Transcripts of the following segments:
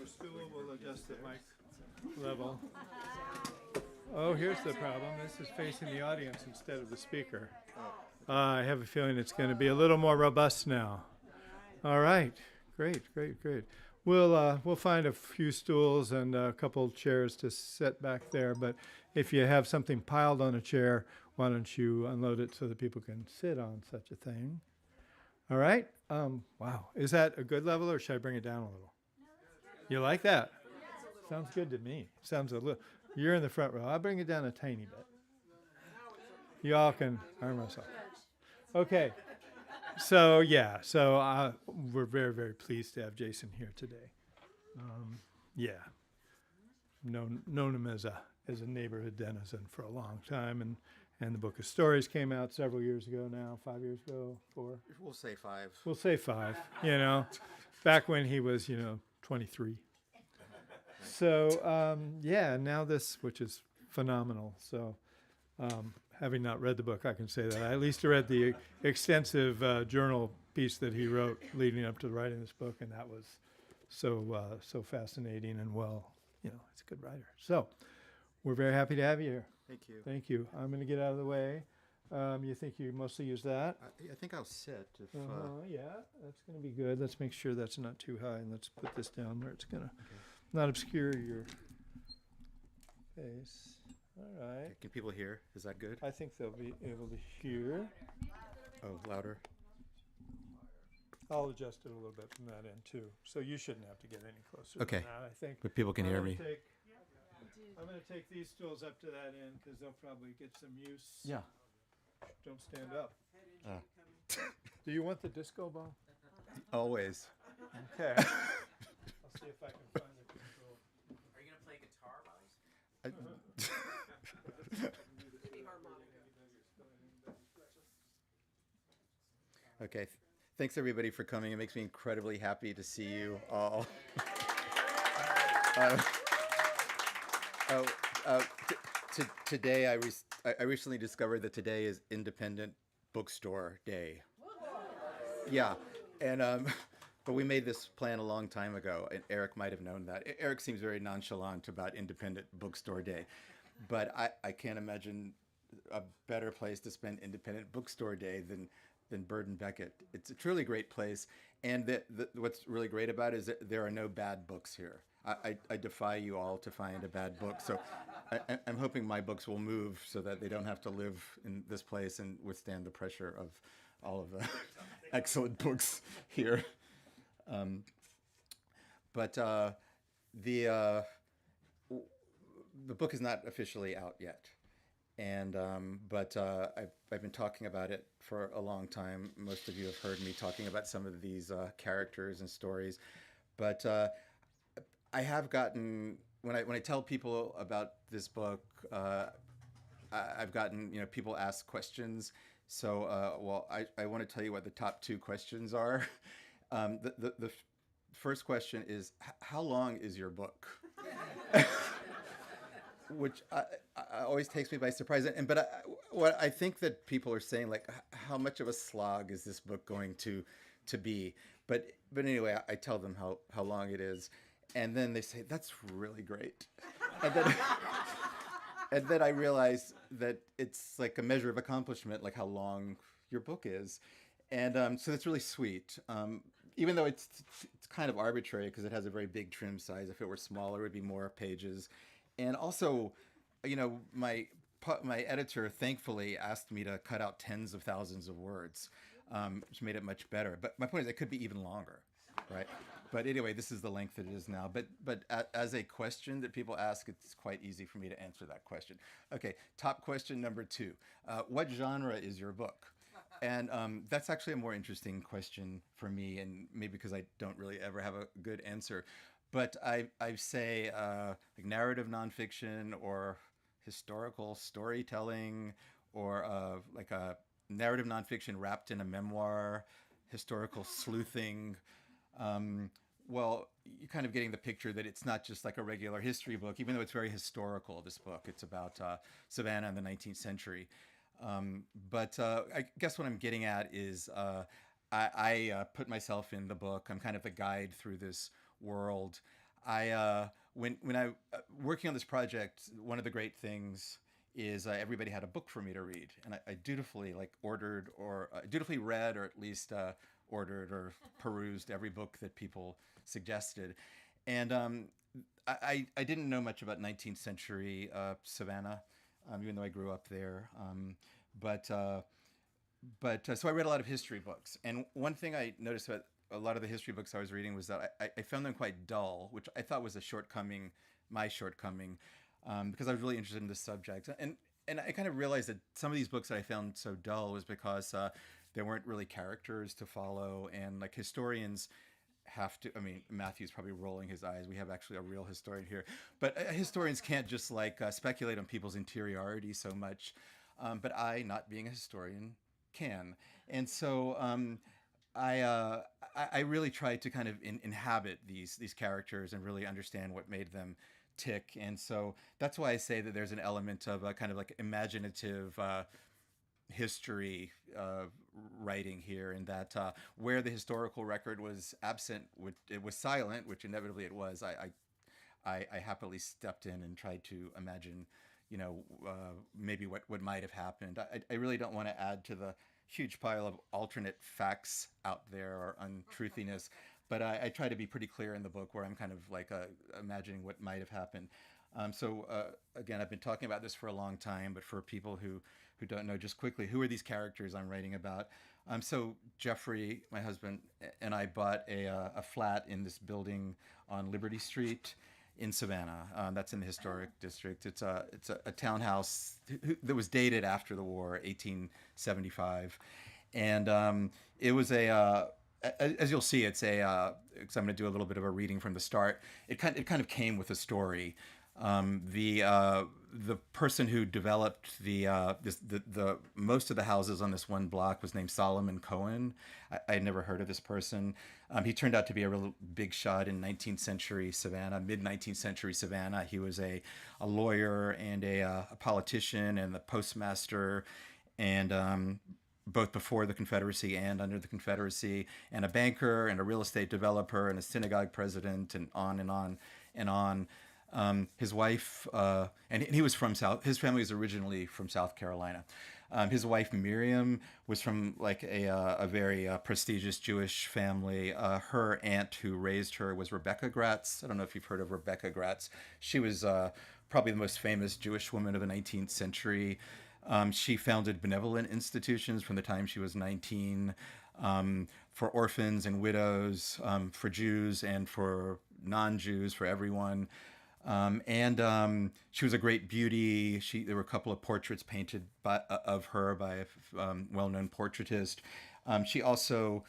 a stool, we'll adjust the mic level. Oh, here's the problem. This is facing the audience instead of the speaker. I have a feeling it's going to be a little more robust now. All right. Great, great, great. We'll find a few stools and a couple chairs to sit back there. But if you have something piled on a chair, why don't you unload it so that people can sit on such a thing? All right. Wow. Is that a good level, or should I bring it down a little? You like that? Sounds good to me. Sounds a little. You're in the front row. I'll bring it down a tiny bit. You all can arm wrestle. Okay. So yeah. So we're very, very pleased to have Jason here today. Yeah. Known him as a neighborhood denizen for a long time, and the Book of Stories came out several years ago now, 5 years ago, 4. We'll say 5. We'll say 5. Back when he was 23. So yeah, now this, which is phenomenal. So having not read the book, I can say that I at least read the extensive journal piece that he wrote leading up to writing this book, and that was so fascinating and it's a good writer. So we're very happy to have you here. Thank you. Thank you. I'm going to get out of the way. You think you mostly use that? I think I'll sit. Yeah, that's going to be good. Let's make sure that's not too high, and let's put this down where it's going to not obscure your face. All right. Okay, can people hear? Is that good? I think they'll be able to hear. Oh, louder. I'll adjust it a little bit from that end, too. So you shouldn't have to get any closer Okay. than that, I think. But people can hear me. I'm going to take these stools up to that end because they'll probably get some use. Yeah. Don't stand up. Do you want the disco ball? Always. Okay. I'll see if I can find the control. Are you going to play guitar, Bobby? Okay. Thanks, everybody, for coming. It makes me incredibly happy to see you all. Today, I recently discovered that today is Independent Bookstore Day. Yeah, and but we made this plan a long time ago, and Eric might have known that. Eric seems very nonchalant about Independent Bookstore Day, but I can't imagine a better place to spend Independent Bookstore Day than Bird and Beckett. It's a truly great place, and what's really great about it is that there are no bad books here. I defy you all to find a bad book, so I'm hoping my books will move so that they don't have to live in this place and withstand the pressure of all of the excellent books here. But the book is not officially out yet. And but I've been talking about it for a long time. Most of you have heard me talking about some of these characters and stories, but I have gotten when I tell people about this book, I've gotten people ask questions. So I want to tell you what the top 2 questions are. The first question is, how long is your book? Which always takes me by surprise. But what I think that people are saying, like, how much of a slog is this book going to be? But anyway, I tell them how long it is, and then they say, that's really great. And then I realize that it's like a measure of accomplishment, like how long your book is, and so that's really sweet. Even though it's kind of arbitrary because it has a very big trim size. If it were smaller, it would be more pages. And also, my editor thankfully asked me to cut out tens of thousands of words, which made it much better. But my point is, it could be even longer, right? But anyway, this is the length that it is now. But as a question that people ask, it's quite easy for me to answer that question. Okay, top question number 2. What genre is your book? And that's actually a more interesting question for me, and maybe because I don't really ever have a good answer. But I say like narrative nonfiction or historical storytelling, or like a narrative nonfiction wrapped in a memoir, historical sleuthing. Well, you're kind of getting the picture that it's not just like a regular history book, even though it's very historical, this book. It's about Savannah in the 19th century. But I guess what I'm getting at is I put myself in the book. I'm kind of the guide through this world. when I working on this project, one of the great things is everybody had a book for me to read, and I dutifully ordered or dutifully read or at least ordered or perused every book that people suggested, and I didn't know much about 19th century Savannah, even though I grew up there, but. So I read a lot of history books, and one thing I noticed about a lot of the history books I was reading was that I found them quite dull, which I thought was a shortcoming, my shortcoming, because I was really interested in this subject, and I kind of realized that some of these books that I found so dull was because there weren't really characters to follow, and like historians have to. I mean, Matthew's probably rolling his eyes. We have actually a real historian here, but historians can't just speculate on people's interiority so much. But I, not being a historian, can. And so I really tried to kind of inhabit these characters and really understand what made them tick. And so that's why I say that there's an element of a kind of like imaginative history writing here, in that where the historical record was absent, it was silent, which inevitably it was. I happily stepped in and tried to imagine, maybe what might have happened. I really don't want to add to the huge pile of alternate facts out there or untruthiness, but I try to be pretty clear in the book where I'm kind of imagining what might have happened. So again, I've been talking about this for a long time, but for people who don't know, just quickly, who are these characters I'm writing about? So Jeffrey, my husband, and I bought a flat in this building on Liberty Street in Savannah. That's in the historic district. It's a townhouse that was dated after the war, 1875, and it was as you'll see, it's because I'm going to do a little bit of a reading from the start. It kind of came with a story. The person who developed the most of the houses on this one block was named Solomon Cohen. I had never heard of this person. He turned out to be a real big shot in 19th century Savannah, mid 19th century Savannah. He was a lawyer and a politician and the postmaster, and both before the Confederacy and under the Confederacy, and a banker and a real estate developer and a synagogue president, and on and on and on. His wife, and he was from his family was originally from South Carolina. His wife, Miriam, was from a very prestigious Jewish family. Her aunt who raised her was Rebecca Gratz. I don't know if you've heard of Rebecca Gratz. She was probably the most famous Jewish woman of the 19th century. She founded benevolent institutions from the time she was 19, for orphans and widows, for Jews and for non-Jews, for everyone. She was a great beauty. There were a couple of portraits painted of her by a well-known portraitist. She also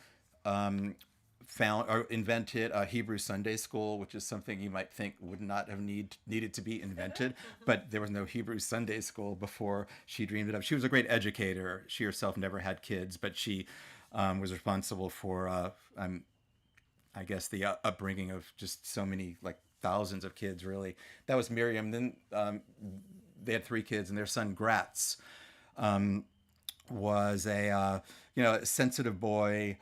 found or invented a Hebrew Sunday school, which is something you might think would not have needed to be invented, but there was no Hebrew Sunday school before she dreamed it up. She was a great educator. She herself never had kids, but she was responsible for, I guess, the upbringing of just so many, thousands of kids, really. That was Miriam. Then they had 3 kids, and their son Gratz was a sensitive boy,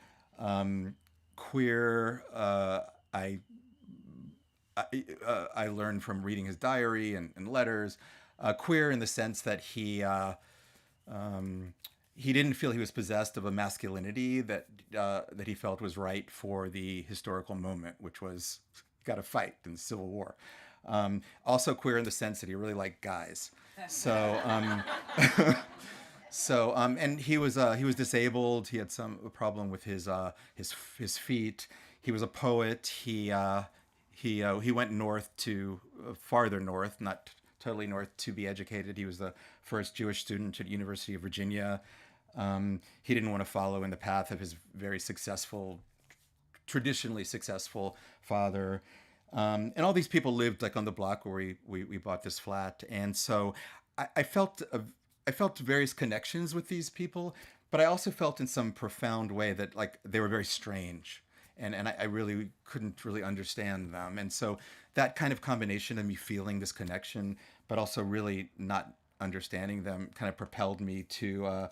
queer. I learned from reading his diary and letters. Queer in the sense that he didn't feel he was possessed of a masculinity that he felt was right for the historical moment, which was got to fight in the Civil War. Also queer in the sense that he really liked guys. So, and he was disabled. He had some problem with his feet. He was a poet. He went farther north, not totally north, to be educated. He was the first Jewish student at University of Virginia. He didn't want to follow in the path of his very traditionally successful father. And all these people lived on the block where we bought this flat. And so I felt various connections with these people, but I also felt in some profound way that they were very strange. And I really couldn't really understand them. And so that kind of combination of me feeling this connection, but also really not understanding them, kind of propelled me to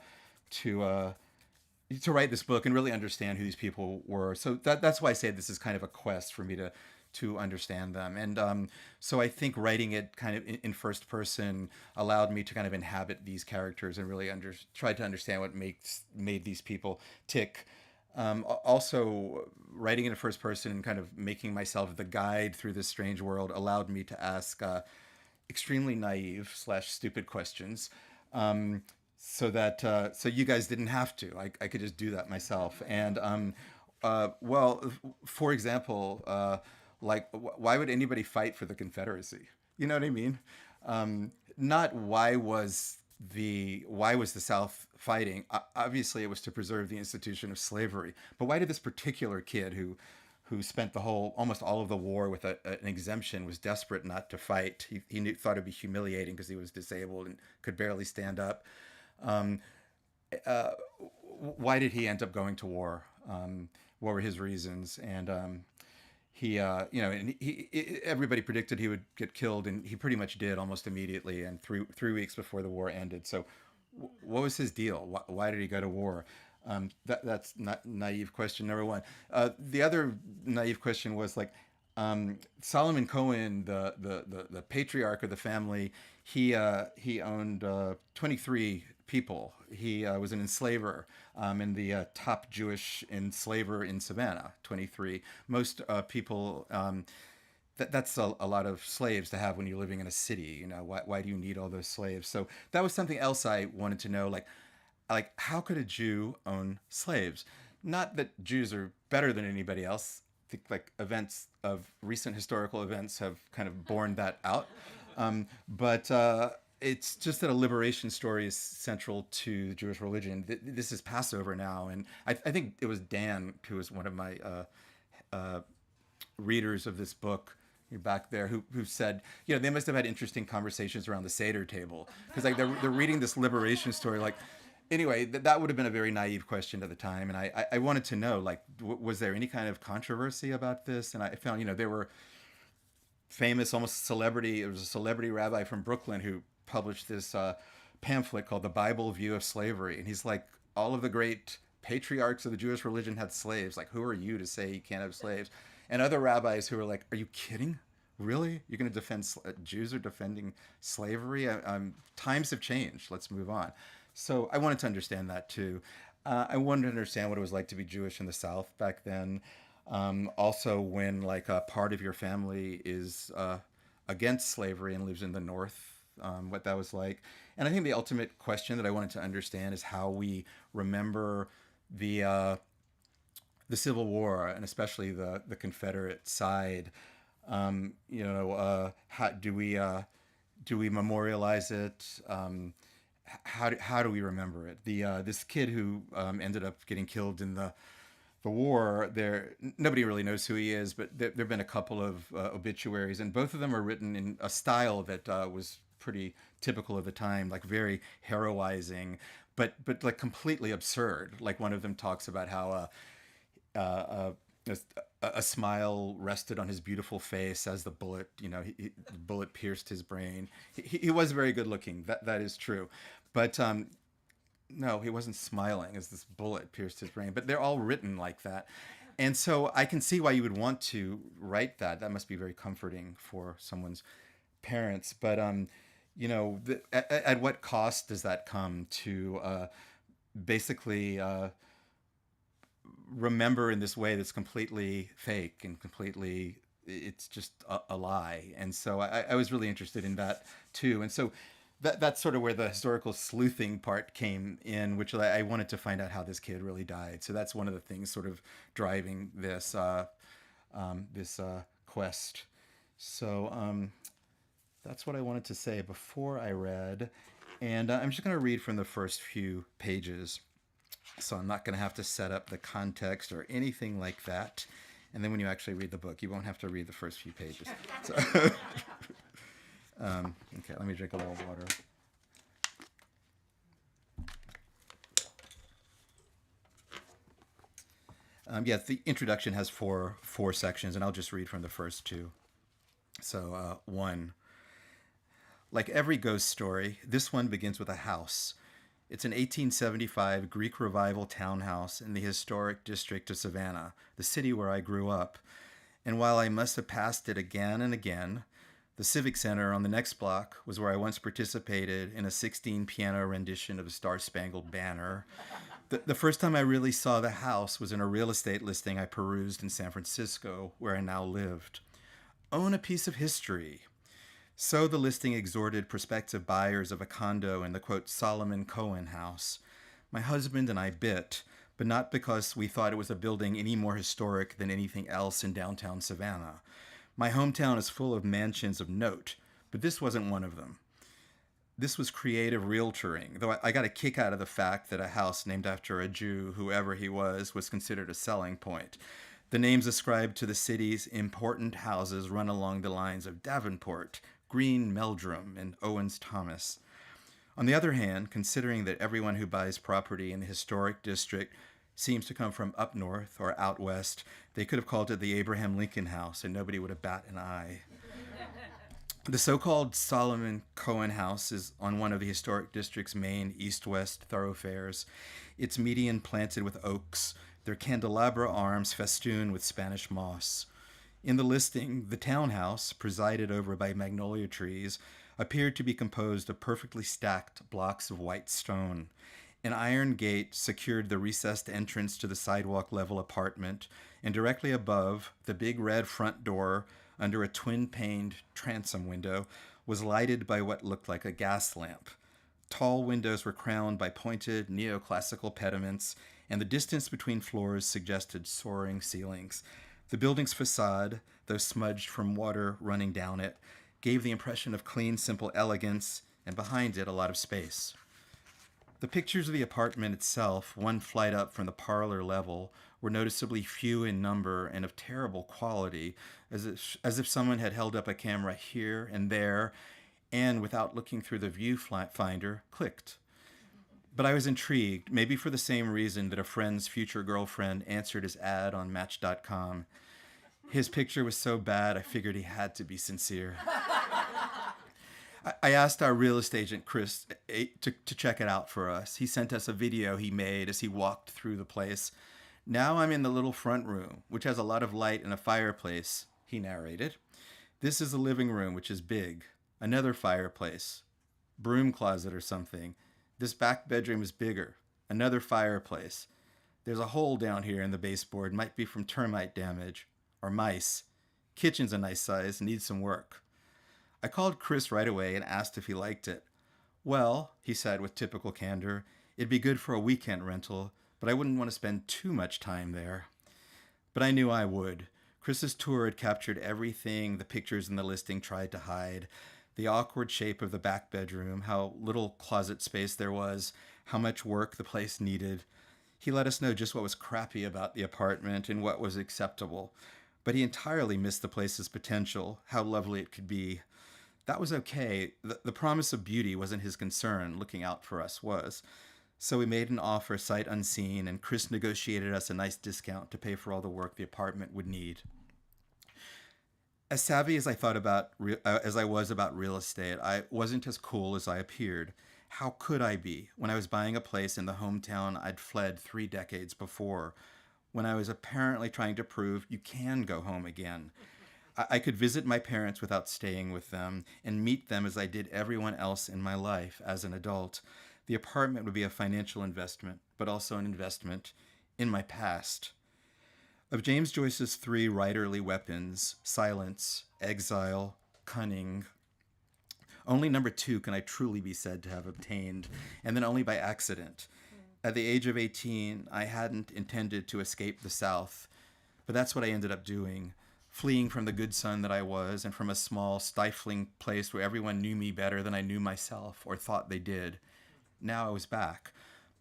write this book and really understand who these people were. So that's why I say this is kind of a quest for me to to understand them. And so I think writing it kind of in first person allowed me to kind of inhabit these characters and really try to understand what made these people tick. Also, writing in first person and kind of making myself the guide through this strange world allowed me to ask extremely naive / stupid questions, so that so you guys didn't have to. I could just do that myself. And well, for example, like why would anybody fight for the Confederacy? You know what I mean? Not why was the South fighting? Obviously, it was to preserve the institution of slavery. But why did this particular kid who spent almost all of the war with an exemption, was desperate not to fight? He thought it'd be humiliating because he was disabled and could barely stand up. Why did he end up going to war? What were his reasons? And everybody predicted he would get killed, and he pretty much did almost immediately, and 3 weeks before the war ended. So, what was his deal? Why did he go to war? That's not naive question number one. The other naive question was like, Solomon Cohen, the patriarch of the family, he owned 23 people. He was an enslaver, and the top Jewish enslaver in Savannah, 23. Most people, that's a lot of slaves to have when you're living in a city. You know, why do you need all those slaves? So that was something else I wanted to know, like how could a Jew own slaves? Not that Jews are better than anybody else. I think like recent historical events have kind of borne that out. But it's just that a liberation story is central to the Jewish religion. This is Passover now, and I think it was Dan, who was one of my readers of this book back there, who said, they must have had interesting conversations around the Seder table, because like they're reading this liberation story. Like, anyway, that would have been a very naive question at the time, and I wanted to know, like, was there any kind of controversy about this? And I found, there were famous, almost celebrity. There was a celebrity rabbi from Brooklyn who published this pamphlet called The Bible View of Slavery. And he's like, all of the great patriarchs of the Jewish religion had slaves. Like, who are you to say you can't have slaves? And other rabbis who were like, are you kidding? Really? You're going to defend Jews are defending slavery? Times have changed. Let's move on. So I wanted to understand that too. I wanted to understand what it was like to be Jewish in the South back then. Also, when like a part of your family is against slavery and lives in the North, what that was like. And I think the ultimate question that I wanted to understand is how we remember the Civil War, and especially the Confederate side. How do we memorialize it? How do we remember it? This kid who ended up getting killed in the war, nobody really knows who he is, but there have been a couple of obituaries, and both of them are written in a style that was pretty typical of the time, like very heroizing, but like completely absurd. Like one of them talks about how a smile rested on his beautiful face as the bullet, the bullet pierced his brain. He was very good looking. That is true, but no, he wasn't smiling as this bullet pierced his brain. But they're all written like that, and so I can see why you would want to write that. That must be very comforting for someone's parents. But at what cost does that come to basically remember in this way that's completely fake and completely, it's just a lie? And so I was really interested in that too. And so that's sort of where the historical sleuthing part came in, which I wanted to find out how this kid really died. So that's one of the things sort of driving this quest. So that's what I wanted to say before I read. And I'm just going to read from the first few pages. So I'm not going to have to set up the context or anything like that. And then when you actually read the book, you won't have to read the first few pages. So okay, let me drink a little water. The introduction has four sections, and I'll just read from the first two. So, 1. Like every ghost story, this one begins with a house. It's an 1875 Greek Revival townhouse in the historic district of Savannah, the city where I grew up. And while I must have passed it again and again, the Civic Center on the next block was where I once participated in a 16-piano rendition of the Star-Spangled Banner. The first time I really saw the house was in a real estate listing I perused in San Francisco, where I now lived. Own a piece of history. So the listing exhorted prospective buyers of a condo in the, quote, Solomon Cohen house. My husband and I bit, but not because we thought it was a building any more historic than anything else in downtown Savannah. My hometown is full of mansions of note, but this wasn't one of them. This was creative realtoring, though I got a kick out of the fact that a house named after a Jew, whoever he was considered a selling point. The names ascribed to the city's important houses run along the lines of Davenport, Green Meldrum, and Owens Thomas. On the other hand, considering that everyone who buys property in the historic district seems to come from up north or out west, they could have called it the Abraham Lincoln House and nobody would have bat an eye. The so-called Solomon Cohen House is on one of the historic district's main east-west thoroughfares. Its median planted with oaks, their candelabra arms festooned with Spanish moss. In the listing, the townhouse, presided over by magnolia trees, appeared to be composed of perfectly stacked blocks of white stone. An iron gate secured the recessed entrance to the sidewalk-level apartment, and directly above, the big red front door, under a twin-paned transom window, was lighted by what looked like a gas lamp. Tall windows were crowned by pointed neoclassical pediments, and the distance between floors suggested soaring ceilings. The building's facade, though smudged from water running down it, gave the impression of clean, simple elegance, and behind it a lot of space. The pictures of the apartment itself, one flight up from the parlor level, were noticeably few in number and of terrible quality, as if someone had held up a camera here and there, and without looking through the viewfinder, clicked. But I was intrigued, maybe for the same reason that a friend's future girlfriend answered his ad on Match.com. His picture was so bad, I figured he had to be sincere. I asked our real estate agent, Chris, to check it out for us. He sent us a video he made as he walked through the place. Now I'm in the little front room, which has a lot of light and a fireplace, he narrated. This is the living room, which is big. Another fireplace. Broom closet or something. This back bedroom is bigger. Another fireplace. There's a hole down here in the baseboard, might be from termite damage. Or mice. Kitchen's a nice size, needs some work. I called Chris right away and asked if he liked it. Well, he said with typical candor, it'd be good for a weekend rental, but I wouldn't want to spend too much time there. But I knew I would. Chris's tour had captured everything the pictures in the listing tried to hide. The awkward shape of the back bedroom, how little closet space there was, how much work the place needed. He let us know just what was crappy about the apartment and what was acceptable. But he entirely missed the place's potential, how lovely it could be. That was okay. The promise of beauty wasn't his concern. Looking out for us was. So we made an offer sight unseen, and Chris negotiated us a nice discount to pay for all the work the apartment would need. As savvy as I was about real estate, I wasn't as cool as I appeared. How could I be when I was buying a place in the hometown I'd fled 3 decades before, when I was apparently trying to prove you can go home again? I could visit my parents without staying with them and meet them as I did everyone else in my life as an adult. The apartment would be a financial investment, but also an investment in my past. Of James Joyce's 3 writerly weapons, silence, exile, cunning, only number 2 can I truly be said to have obtained, and then only by accident. At the age of 18, I hadn't intended to escape the South, but that's what I ended up doing. Fleeing from the good son that I was, and from a small, stifling place where everyone knew me better than I knew myself, or thought they did. Now I was back.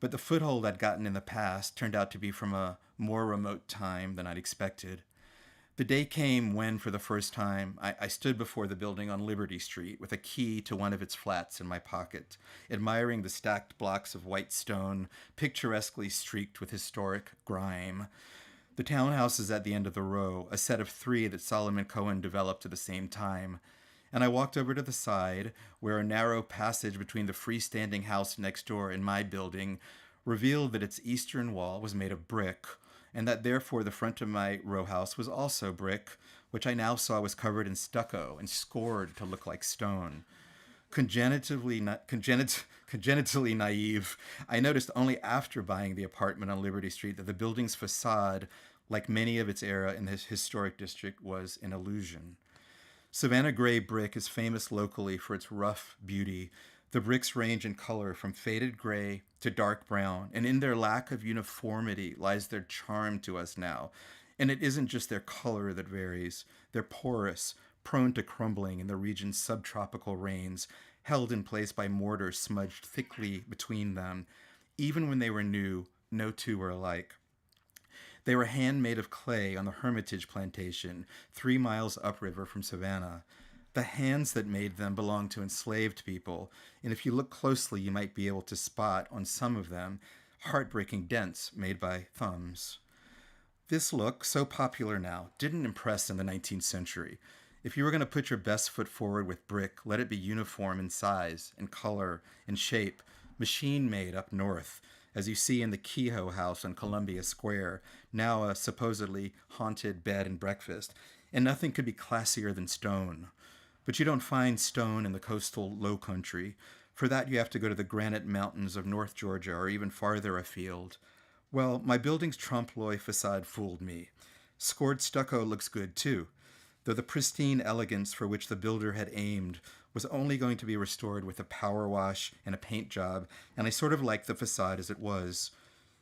But the foothold I'd gotten in the past turned out to be from a more remote time than I'd expected. The day came when, for the first time, I stood before the building on Liberty Street with a key to one of its flats in my pocket, admiring the stacked blocks of white stone, picturesquely streaked with historic grime. The townhouse is at the end of the row, a set of 3 that Solomon Cohen developed at the same time. And I walked over to the side, where a narrow passage between the freestanding house next door and my building revealed that its eastern wall was made of brick, and that therefore the front of my row house was also brick, which I now saw was covered in stucco and scored to look like stone. Congenitally naive, I noticed only after buying the apartment on Liberty Street that the building's facade, like many of its era in this historic district, was an illusion. Savannah gray brick is famous locally for its rough beauty. The bricks range in color from faded gray to dark brown, and in their lack of uniformity lies their charm to us now. And it isn't just their color that varies. They're porous, prone to crumbling in the region's subtropical rains, held in place by mortar smudged thickly between them. Even when they were new, no two were alike. They were handmade of clay on the Hermitage plantation, 3 miles upriver from Savannah. The hands that made them belonged to enslaved people, and if you look closely, you might be able to spot on some of them heartbreaking dents made by thumbs. This look, so popular now, didn't impress in the 19th century. If you were going to put your best foot forward with brick, let it be uniform in size, in color, in shape, machine-made up north, as you see in the Kehoe House on Columbia Square, now a supposedly haunted bed and breakfast, and nothing could be classier than stone. But you don't find stone in the coastal low country. For that you have to go to the granite mountains of North Georgia or even farther afield. Well, my building's trompe-l'oeil facade fooled me. Scored stucco looks good too, though the pristine elegance for which the builder had aimed was only going to be restored with a power wash and a paint job, and I sort of liked the facade as it was.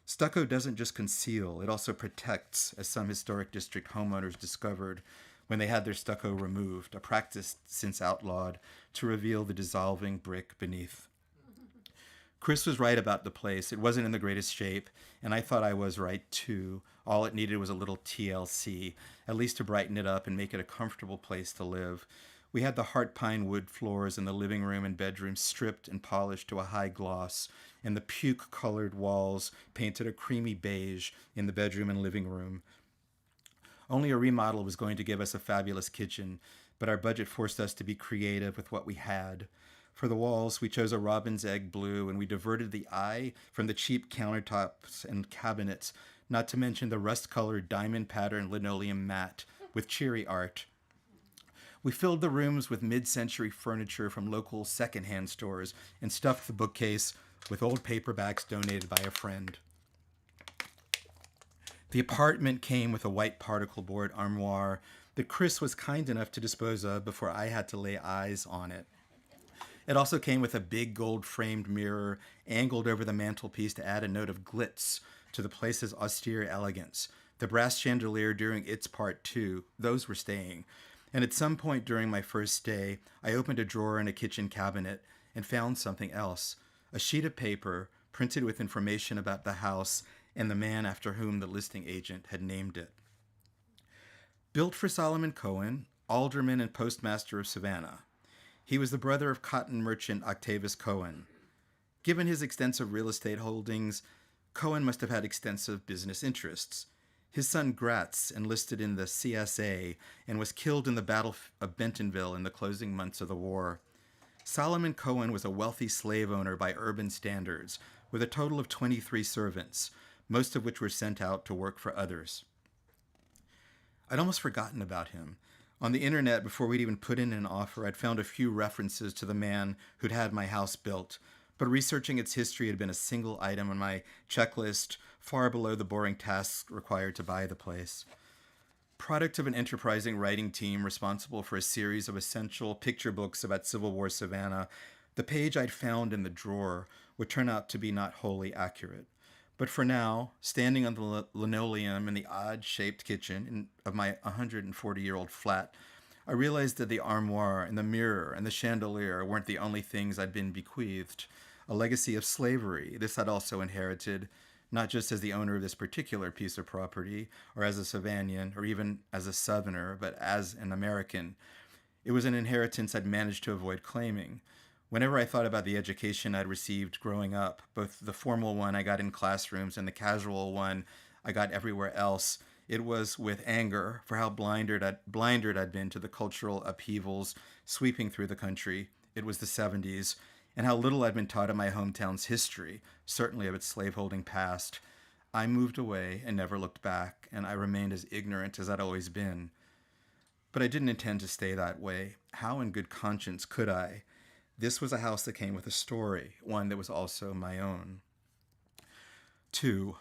Stucco doesn't just conceal, it also protects, as some historic district homeowners discovered when they had their stucco removed, a practice since outlawed, to reveal the dissolving brick beneath. Chris was right about the place. It wasn't in the greatest shape, and I thought I was right too. All it needed was a little TLC, at least to brighten it up and make it a comfortable place to live. We had the heart pine wood floors in the living room and bedroom stripped and polished to a high gloss, and the puke-colored walls painted a creamy beige in the bedroom and living room. Only a remodel was going to give us a fabulous kitchen, but our budget forced us to be creative with what we had. For the walls, we chose a robin's egg blue, and we diverted the eye from the cheap countertops and cabinets, not to mention the rust-colored diamond-patterned linoleum mat with cheery art. We filled the rooms with mid-century furniture from local second-hand stores and stuffed the bookcase with old paperbacks donated by a friend. The apartment came with a white particle board armoire that Chris was kind enough to dispose of before I had to lay eyes on it. It also came with a big gold-framed mirror angled over the mantelpiece to add a note of glitz to the place's austere elegance. The brass chandelier during its part, too, those were staying. And at some point during my first stay, I opened a drawer in a kitchen cabinet and found something else, a sheet of paper printed with information about the house and the man after whom the listing agent had named it. Built for Solomon Cohen, alderman and postmaster of Savannah. He was the brother of cotton merchant Octavius Cohen. Given his extensive real estate holdings, Cohen must have had extensive business interests. His son Gratz enlisted in the CSA and was killed in the Battle of Bentonville in the closing months of the war. Solomon Cohen was a wealthy slave owner by urban standards, with a total of 23 servants, most of which were sent out to work for others. I'd almost forgotten about him. On the internet, before we'd even put in an offer, I'd found a few references to the man who'd had my house built, but researching its history had been a single item on my checklist, far below the boring tasks required to buy the place. Product of an enterprising writing team responsible for a series of essential picture books about Civil War Savannah, the page I'd found in the drawer would turn out to be not wholly accurate. But for now, standing on the linoleum in the odd-shaped kitchen of my 140-year-old flat, I realized that the armoire and the mirror and the chandelier weren't the only things I'd been bequeathed. A legacy of slavery, this I'd also inherited, not just as the owner of this particular piece of property, or as a Savannian, or even as a Southerner, but as an American. It was an inheritance I'd managed to avoid claiming. Whenever I thought about the education I'd received growing up, both the formal one I got in classrooms and the casual one I got everywhere else, it was with anger for how blinded I'd been to the cultural upheavals sweeping through the country. It was the 70s, and how little I'd been taught of my hometown's history, certainly of its slaveholding past. I moved away and never looked back, and I remained as ignorant as I'd always been. But I didn't intend to stay that way. How in good conscience could I? This was a house that came with a story, one that was also my own. 2.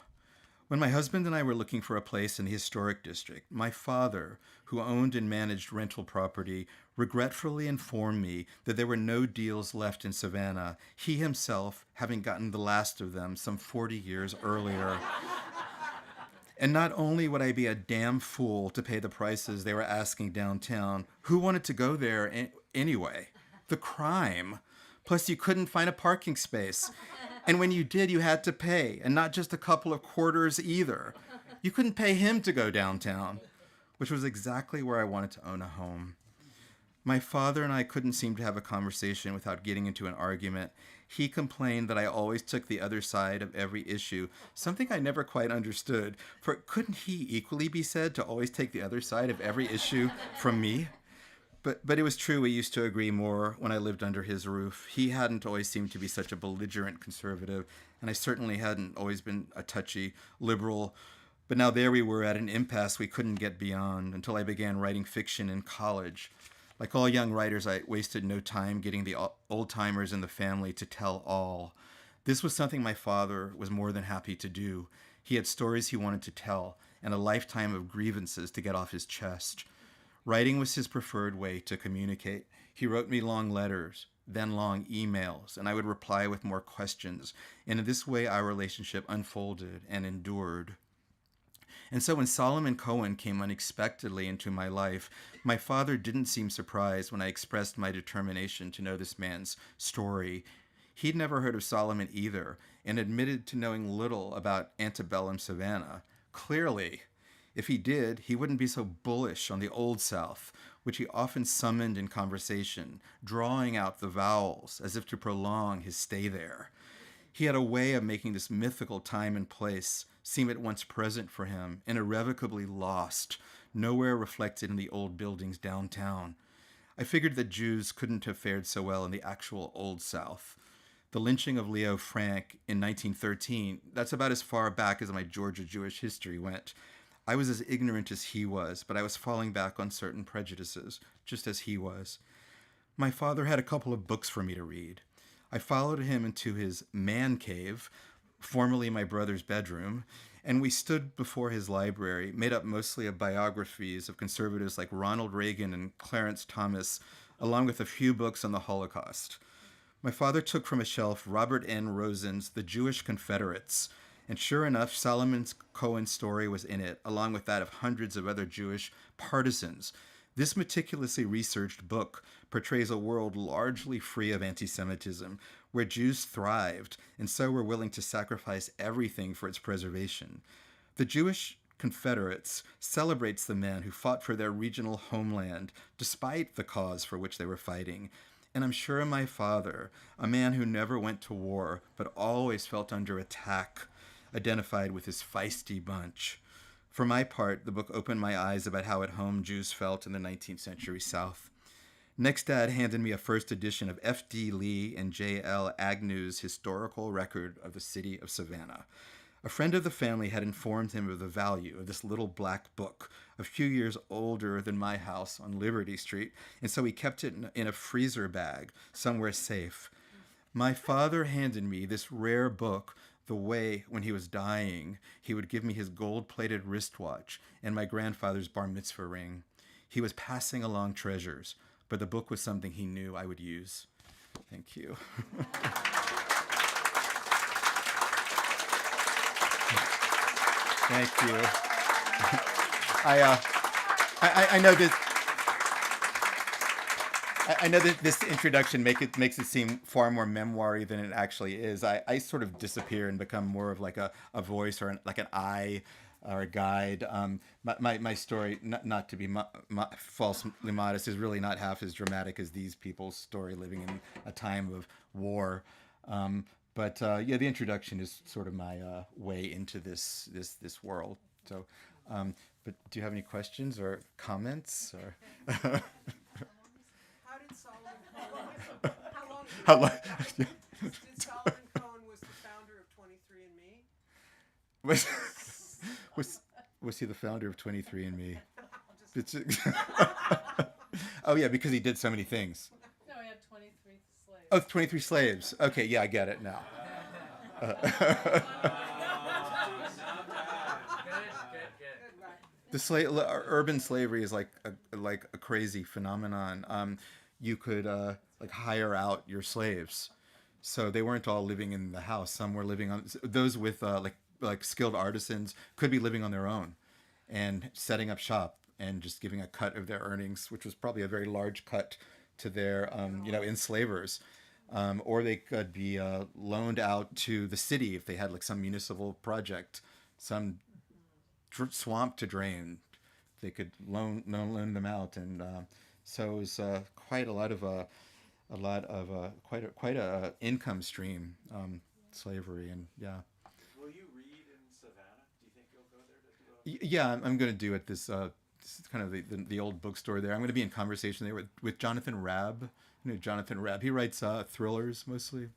When my husband and I were looking for a place in the historic district, my father, who owned and managed rental property, regretfully informed me that there were no deals left in Savannah, he himself having gotten the last of them some 40 years earlier. And not only would I be a damn fool to pay the prices they were asking downtown, who wanted to go there anyway? The crime. Plus, you couldn't find a parking space. And when you did, you had to pay, and not just a couple of quarters either. You couldn't pay him to go downtown, which was exactly where I wanted to own a home. My father and I couldn't seem to have a conversation without getting into an argument. He complained that I always took the other side of every issue, something I never quite understood, for couldn't he equally be said to always take the other side of every issue from me? But it was true we used to agree more when I lived under his roof. He hadn't always seemed to be such a belligerent conservative, and I certainly hadn't always been a touchy liberal. But now there we were at an impasse we couldn't get beyond until I began writing fiction in college. Like all young writers, I wasted no time getting the old-timers in the family to tell all. This was something my father was more than happy to do. He had stories he wanted to tell, and a lifetime of grievances to get off his chest. Writing was his preferred way to communicate. He wrote me long letters, then long emails, and I would reply with more questions. And in this way, our relationship unfolded and endured. And so when Solomon Cohen came unexpectedly into my life, my father didn't seem surprised when I expressed my determination to know this man's story. He'd never heard of Solomon either, and admitted to knowing little about antebellum Savannah. Clearly, if he did, he wouldn't be so bullish on the Old South, which he often summoned in conversation, drawing out the vowels as if to prolong his stay there. He had a way of making this mythical time and place seem at once present for him and irrevocably lost, nowhere reflected in the old buildings downtown. I figured that Jews couldn't have fared so well in the actual Old South. The lynching of Leo Frank in 1913, that's about as far back as my Georgia Jewish history went. I was as ignorant as he was, but I was falling back on certain prejudices, just as he was. My father had a couple of books for me to read. I followed him into his man cave, formerly my brother's bedroom, and we stood before his library, made up mostly of biographies of conservatives like Ronald Reagan and Clarence Thomas, along with a few books on the Holocaust. My father took from a shelf Robert N. Rosen's The Jewish Confederates, and sure enough, Solomon Cohen's story was in it, along with that of hundreds of other Jewish partisans. This meticulously researched book portrays a world largely free of anti-Semitism, where Jews thrived and so were willing to sacrifice everything for its preservation. The Jewish Confederates celebrates the men who fought for their regional homeland despite the cause for which they were fighting. And I'm sure my father, a man who never went to war but always felt under attack, identified with his feisty bunch. For my part, the book opened my eyes about how at home Jews felt in the 19th century South. Next, Dad handed me a first edition of F.D. Lee and J.L. Agnew's historical record of the city of Savannah. A friend of the family had informed him of the value of this little black book, a few years older than my house on Liberty Street, and so he kept it in a freezer bag somewhere safe. My father handed me this rare book the way, when he was dying, he would give me his gold-plated wristwatch and my grandfather's bar mitzvah ring. He was passing along treasures, but the book was something he knew I would use. Thank you. Thank you. I know this. I know that this introduction makes it seem far more memoir-y than it actually is. I sort of disappear and become more of like a voice or like an eye or a guide. My story, not to be falsely modest, is really not half as dramatic as these people's story living in a time of war. But the introduction is sort of my way into this world. So, but do you have any questions or comments? Or How long ago? Did Solomon Cohen was the founder of 23andMe? Was was was he the founder of 23andMe? It's, oh yeah, because he did so many things. No, he had 23 slaves. Oh, 23 slaves. Okay, yeah, I get it now. The urban slavery is like a crazy phenomenon. You could like hire out your slaves, so they weren't all living in the house. Some were living on those with like skilled artisans could be living on their own, and setting up shop and just giving a cut of their earnings, which was probably a very large cut to their enslavers. Or they could be loaned out to the city if they had like some municipal project, some swamp to drain. They could loan them out, and so it was quite a lot of quite a income stream, slavery, and yeah. Will you read in Savannah? Do you think you'll go there to do Yeah, I'm going to do it this. This is kind of the old bookstore there. I'm going to be in conversation there with Jonathan Rabb. You know Jonathan Rabb. He writes thrillers mostly,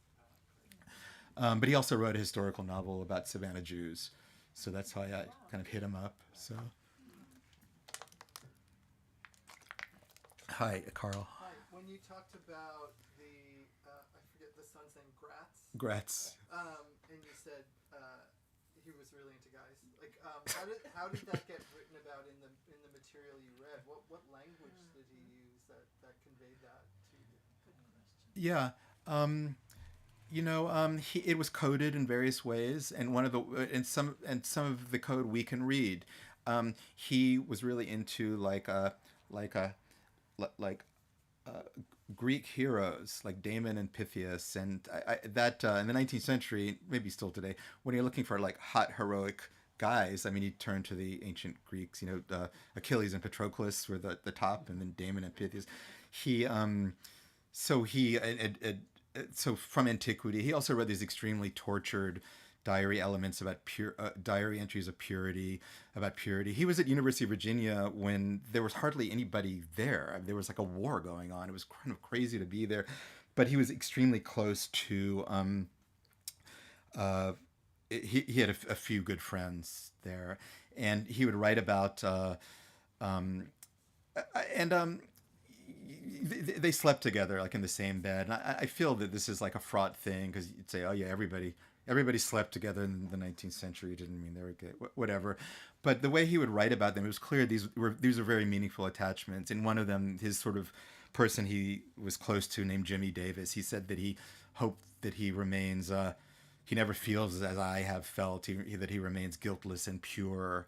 but he also wrote a historical novel about Savannah Jews. So that's how I kind of hit him up. So, hi, Carl. Hi. When you talked about the, I forget the son's name, Gratz. And you said he was really into guys. Like, how did that get written about in the material you read? What language did he use that conveyed that to you? Yeah. It was coded in various ways, and some of the code we can read. He was really into Greek heroes like Damon and Pythias, and that in the 19th century, maybe still today, when you're looking for like hot heroic guys, I mean, you turn to the ancient Greeks. Achilles and Patroclus were the top, and then Damon and Pythias. So from antiquity, he also read these extremely tortured diary elements about diary entries of purity, about purity. He was at University of Virginia when there was hardly anybody there. There was like a war going on. It was kind of crazy to be there, but he was extremely close to. He had a few good friends there, and he would write about. They slept together like in the same bed, and I feel that this is like a fraught thing because you'd say, oh yeah, everybody slept together in the 19th century. It didn't mean they were gay, whatever. But the way he would write about them, it was clear these were very meaningful attachments. And one of them, his sort of person he was close to, named Jimmy Davis, he said that he hoped that he remains he never feels as I have felt, that he remains guiltless and pure.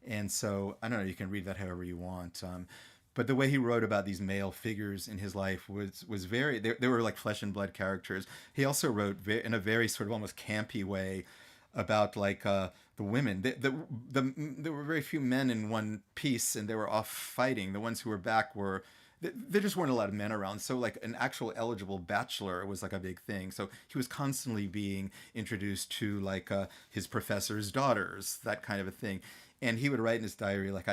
And so I don't know, you can read that however you want. But the way he wrote about these male figures in his life was very, they were like flesh and blood characters. He also wrote in a very sort of almost campy way about like the women. There were very few men in one piece, and they were off fighting. The ones who were back there just weren't a lot of men around. So like an actual eligible bachelor was like a big thing. So he was constantly being introduced to like his professor's daughters, that kind of a thing. And he would write in his diary like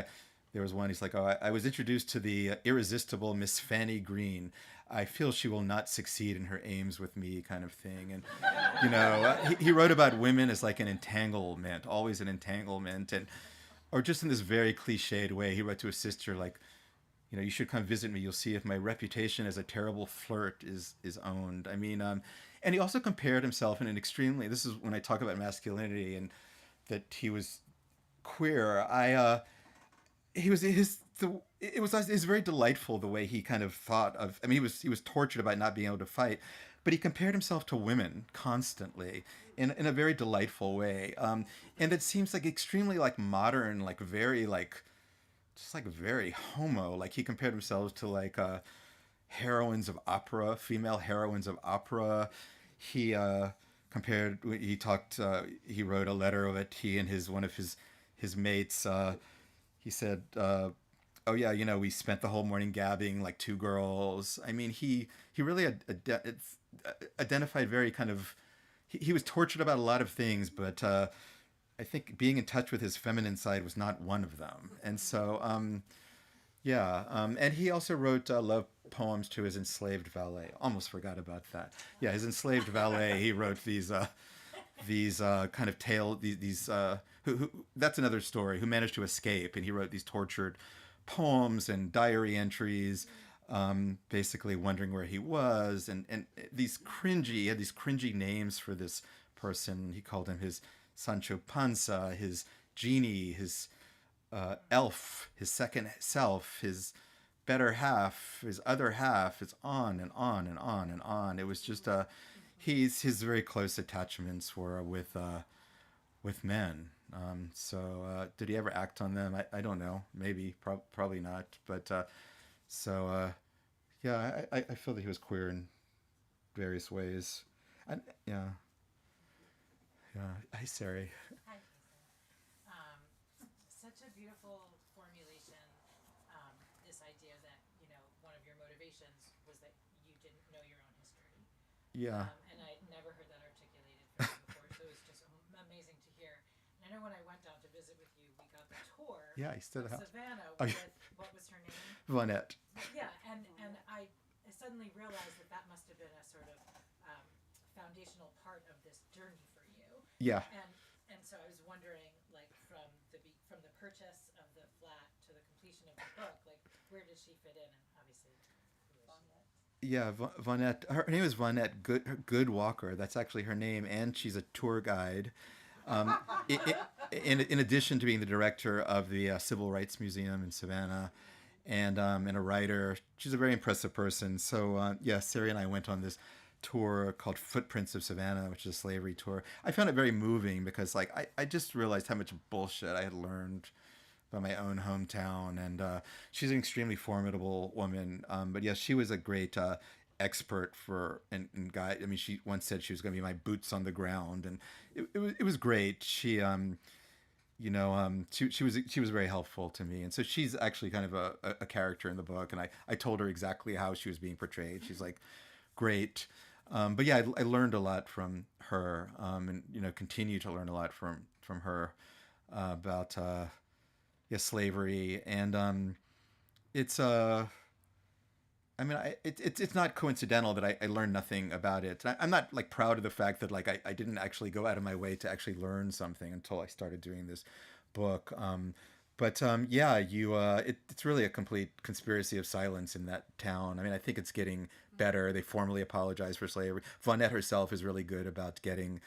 there was one, he's like, I was introduced to the irresistible Miss Fanny Green. I feel she will not succeed in her aims with me, kind of thing. And, he wrote about women as like an entanglement, always an entanglement. Or just in this very cliched way, he wrote to his sister, like, you should come visit me. You'll see if my reputation as a terrible flirt is owned. I mean, and he also compared himself in an extremely, this is when I talk about masculinity and that he was queer. It was very delightful the way he kind of thought of. I mean, he was tortured about not being able to fight, but he compared himself to women constantly in a very delightful way, and it seems like extremely like modern, like very like just like very homo. Like he compared himself to like heroines of opera, female heroines of opera. He compared. He wrote a letter of it. He and one of his mates. He said, oh yeah, we spent the whole morning gabbing like two girls. I mean, he really identified very kind of, he was tortured about a lot of things, but I think being in touch with his feminine side was not one of them. And so, and he also wrote love poems to his enslaved valet. Almost forgot about that. Yeah, his enslaved valet, he wrote these these kind of who that's another story, who managed to escape, and he wrote these tortured poems and diary entries, basically wondering where he was, and he had these cringy names for this person. He called him his Sancho Panza, his genie, his elf, his second self, his better half, his other half. It's on and on and on and on. It was just his very close attachments were with men. So did he ever act on them? I don't know. Maybe, probably not. But yeah, I feel that he was queer in various ways. And yeah. Hi, Sari. Hi, such a beautiful formulation. This idea that one of your motivations was that you didn't know your own history. Yeah. And I never heard that articulated from you before, so it was just amazing to hear. And I know when I went down to visit with you, we got the tour. Yeah, he stood of out. Savannah Oh, with yeah. what was her name? Vonette. Yeah, and I suddenly realized that must have been a sort of foundational part of this journey for you. Yeah. And so I was wondering, like, from the purchase of the flat to the completion of the book, like, where does she fit in? And obviously, who is she? Yeah, Vonette. Her name is Vonette Good Walker. That's actually her name, and she's a tour guide. In addition to being the director of the Civil Rights Museum in Savannah, and a writer, she's a very impressive person. So yeah, Sari and I went on this tour called Footprints of Savannah, which is a slavery tour. I found it very moving because, like, I just realized how much bullshit I had learned about my own hometown, and she's an extremely formidable woman. But yeah, she was a great expert and guide. I mean, she once said she was going to be my boots on the ground, and it was great. She she was very helpful to me, and so she's actually kind of a character in the book. And I told her exactly how she was being portrayed. She's like, great. But yeah, I learned a lot from her, and continue to learn a lot from her about slavery, and it's I mean, it's not coincidental that I learned nothing about it. I'm not, like, proud of the fact that, like, I didn't actually go out of my way to actually learn something until I started doing this book. Yeah, it's really a complete conspiracy of silence in that town. I mean, I think it's getting better. They formally apologize for slavery. Vonette herself is really good about getting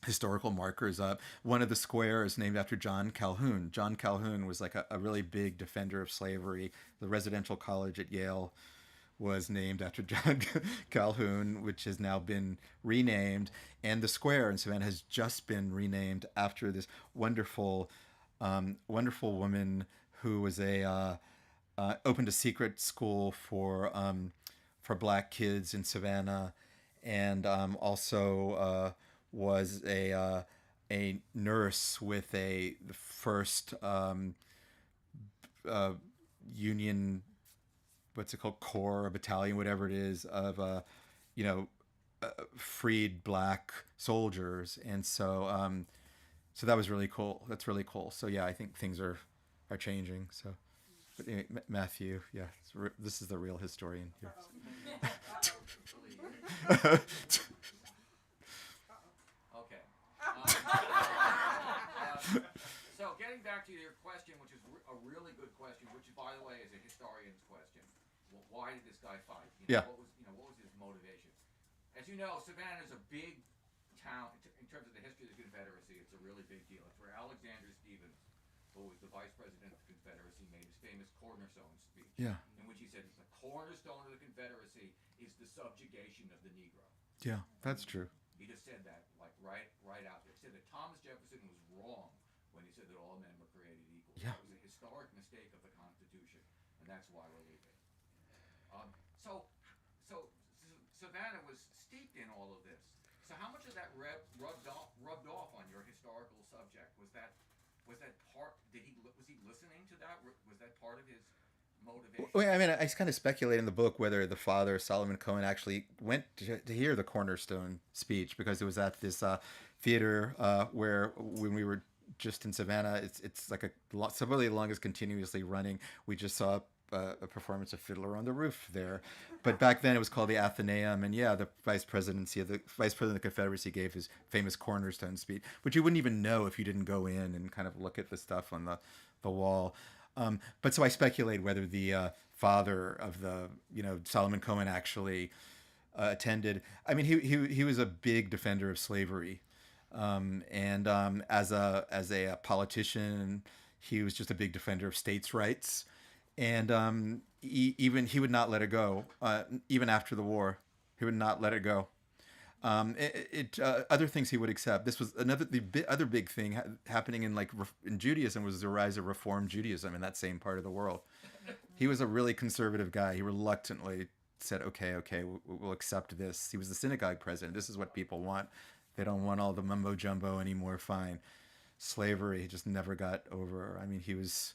historical markers up. One of the squares named after John Calhoun. John Calhoun was like a really big defender of slavery. The residential college at Yale was named after John Calhoun, which has now been renamed. And the square in Savannah has just been renamed after this wonderful woman who was opened a secret school for black kids in Savannah, and also was a nurse with the first union, what's it called, corps or battalion, whatever it is, of freed black soldiers. And so so that was really cool. That's really cool. So yeah, I think things are changing. So, but anyway, Matthew, yeah, this is the real historian here. Okay. So getting back to your question, which is a really good question, which, by the way, is a historian's question. Well, why did this guy fight? Yeah. What was his motivation? As you know, Savannah is a big town in terms of the history of the Confederacy. It's a really big deal. It's where Alexander Stephens, who was the vice president of the Confederacy, made his famous cornerstone speech. Yeah. In which he said the cornerstone of the Confederacy is the subjugation of the Negro. Yeah, that's true. He just said that, like, right out there. He said that Thomas Jefferson was wrong when he said that all men were created equal. Yeah. That was a historic mistake of the Constitution, and that's why we're leaving. So Savannah was steeped in all of this. So how much of that rubbed off on your historical subject? Was that part? Was he listening to that? Was that part of his motivation? Well, I mean, I kind of speculate in the book whether the father, Solomon Cohen, actually went to hear the cornerstone speech, because it was at this theater where, when we were just in Savannah, it's like some of the longest continuously running. We just saw a performance of Fiddler on the Roof there. But back then it was called the Athenaeum, and yeah, the vice president of the Confederacy gave his famous cornerstone speech, which you wouldn't even know if you didn't go in and kind of look at the stuff on the wall. But so I speculate whether the father of the, Solomon Cohen actually attended. I mean, he was a big defender of slavery, and as a politician, he was just a big defender of states' rights, and he would not let it go. Even after the war, he would not let it go. Other things he would accept. This was other big thing happening in Judaism was the rise of Reform Judaism in that same part of the world. He was a really conservative guy. He reluctantly said, okay, we'll accept this. He was the synagogue president. This is what people want. They don't want all the mumbo jumbo anymore. Fine. Slavery, he just never got over. I mean, he was,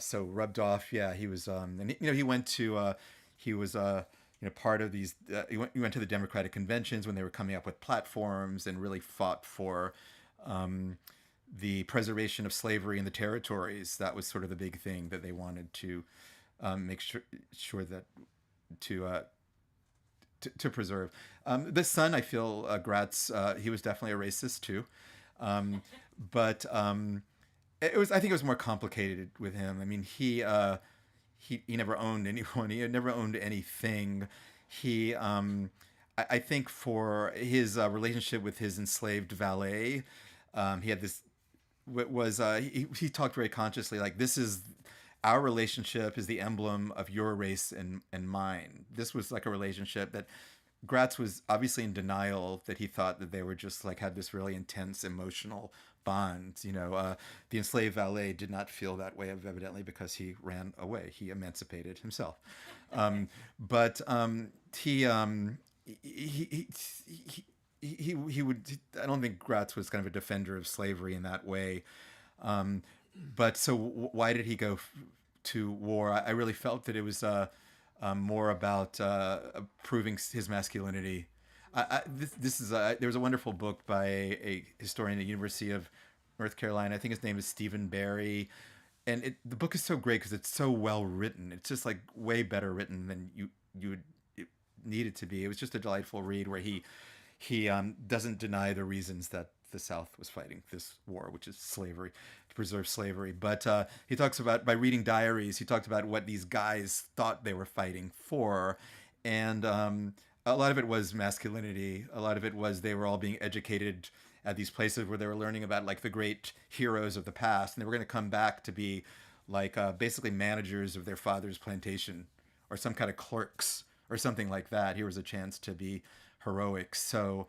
so rubbed off. Yeah, he was, and he went to, he was, part of these, he went to the Democratic conventions when they were coming up with platforms and really fought for the preservation of slavery in the territories. That was sort of the big thing that they wanted to make sure that to preserve. The son, I feel, Gratz, he was definitely a racist too. But I think it was more complicated with him. I mean, he never owned anyone. He had never owned anything. I think for his relationship with his enslaved valet, he had this, he talked very consciously, like, this is, our relationship is the emblem of your race and mine. This was like a relationship that Gratz was obviously in denial, that he thought that they were just like, had this really intense emotional bond. The enslaved valet did not feel that way, evidently, because he ran away. He emancipated himself. But he would, I don't think Gratz was kind of a defender of slavery in that way. But so why did he go to war? I really felt that it was more about proving his masculinity. There was a wonderful book by a historian at the University of North Carolina. I think his name is Stephen Barry. And the book is so great because it's so well written. It's just like way better written than you would need it to be. It was just a delightful read where he doesn't deny the reasons that the South was fighting this war, which is slavery, to preserve slavery. But he talks about, by reading diaries, he talked about what these guys thought they were fighting for. And a lot of it was masculinity. A lot of it was they were all being educated at these places where they were learning about like the great heroes of the past. And they were going to come back to be like basically managers of their father's plantation or some kind of clerks or something like that. Here was a chance to be heroic. So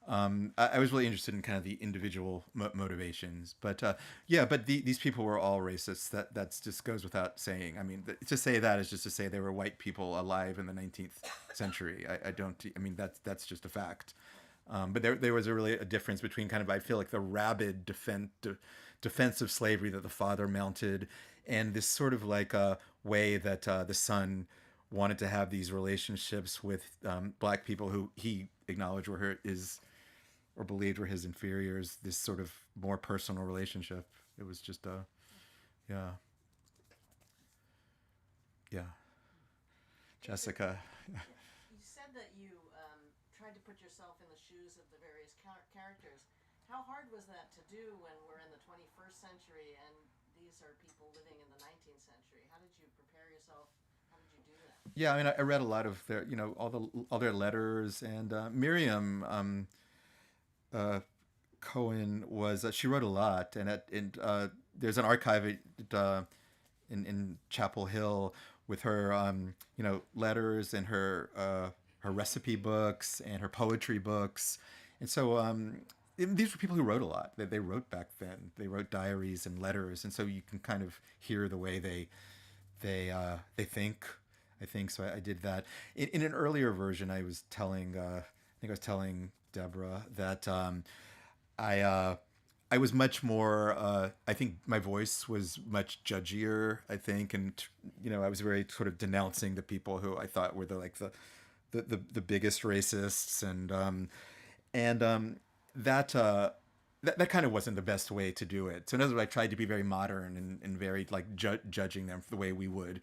I was really interested in kind of the individual motivations, but these people were all racists. That's just goes without saying. I mean, to say that is just to say they were white people alive in the 19th century. I mean, that's just a fact. But there was a difference between kind of, I feel like, the rabid defense of slavery that the father mounted, and this sort of like a way that the son wanted to have these relationships with black people who he acknowledged or believed were his inferiors, this sort of more personal relationship. It was just yeah. Jessica. You said that you tried to put yourself in the shoes of the various characters. How hard was that to do when we're in the 21st century and these are people living in the 19th century? How did you prepare yourself? How did you do that? Yeah, I mean, I read a lot of their, all their letters, and Miriam Cohen was she wrote a lot, and there's an archive in Chapel Hill with her letters and her recipe books and her poetry books, and so these were people who wrote a lot. They wrote back then. They wrote diaries and letters, and so you can kind of hear the way they think. I think so. I did that in an earlier version. I was telling Deborah that I was much more. I think my voice was much judgier. I think, and I was very sort of denouncing the people who I thought were the biggest racists, and that kind of wasn't the best way to do it. So in other words, I tried to be very modern and very like judging them the way we would.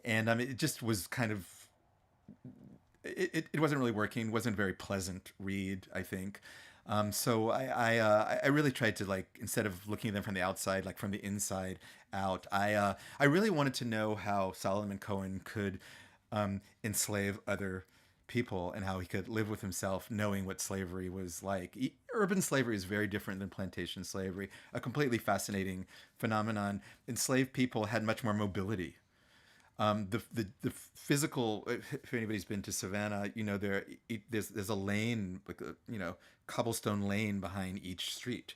and it just was kind of it wasn't really working. Wasn't a very pleasant read, I think. So I really tried to, like, instead of looking at them from the outside, like from the inside out, I really wanted to know how Solomon Cohen could enslave other people and how he could live with himself knowing what slavery was like. Urban slavery is very different than plantation slavery, a completely fascinating phenomenon. Enslaved people had much more mobility. The physical, if anybody's been to Savannah, there's a lane, like a, cobblestone lane behind each street.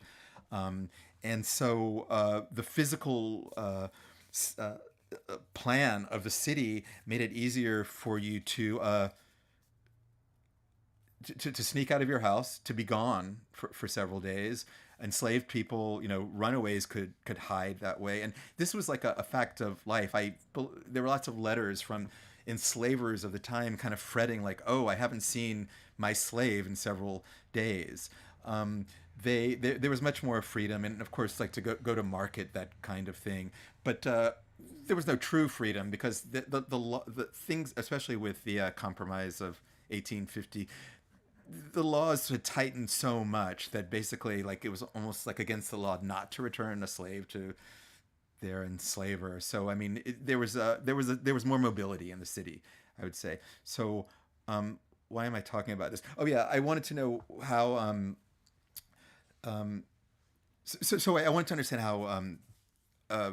And so the physical plan of the city made it easier for you to sneak out of your house, to be gone for several days. Enslaved people, runaways could hide that way. And this was like a fact of life. There were lots of letters from enslavers of the time kind of fretting like, oh, I haven't seen my slave in several days. There was much more freedom, and of course, like to go to market, that kind of thing. But there was no true freedom, because the things, especially with the Compromise of 1850, the laws had tightened so much that basically, like, it was almost like against the law not to return a slave to their enslaver. So I mean, there was more mobility in the city, I would say. So why am I talking about this? Oh yeah, I wanted to know how. So I wanted to understand how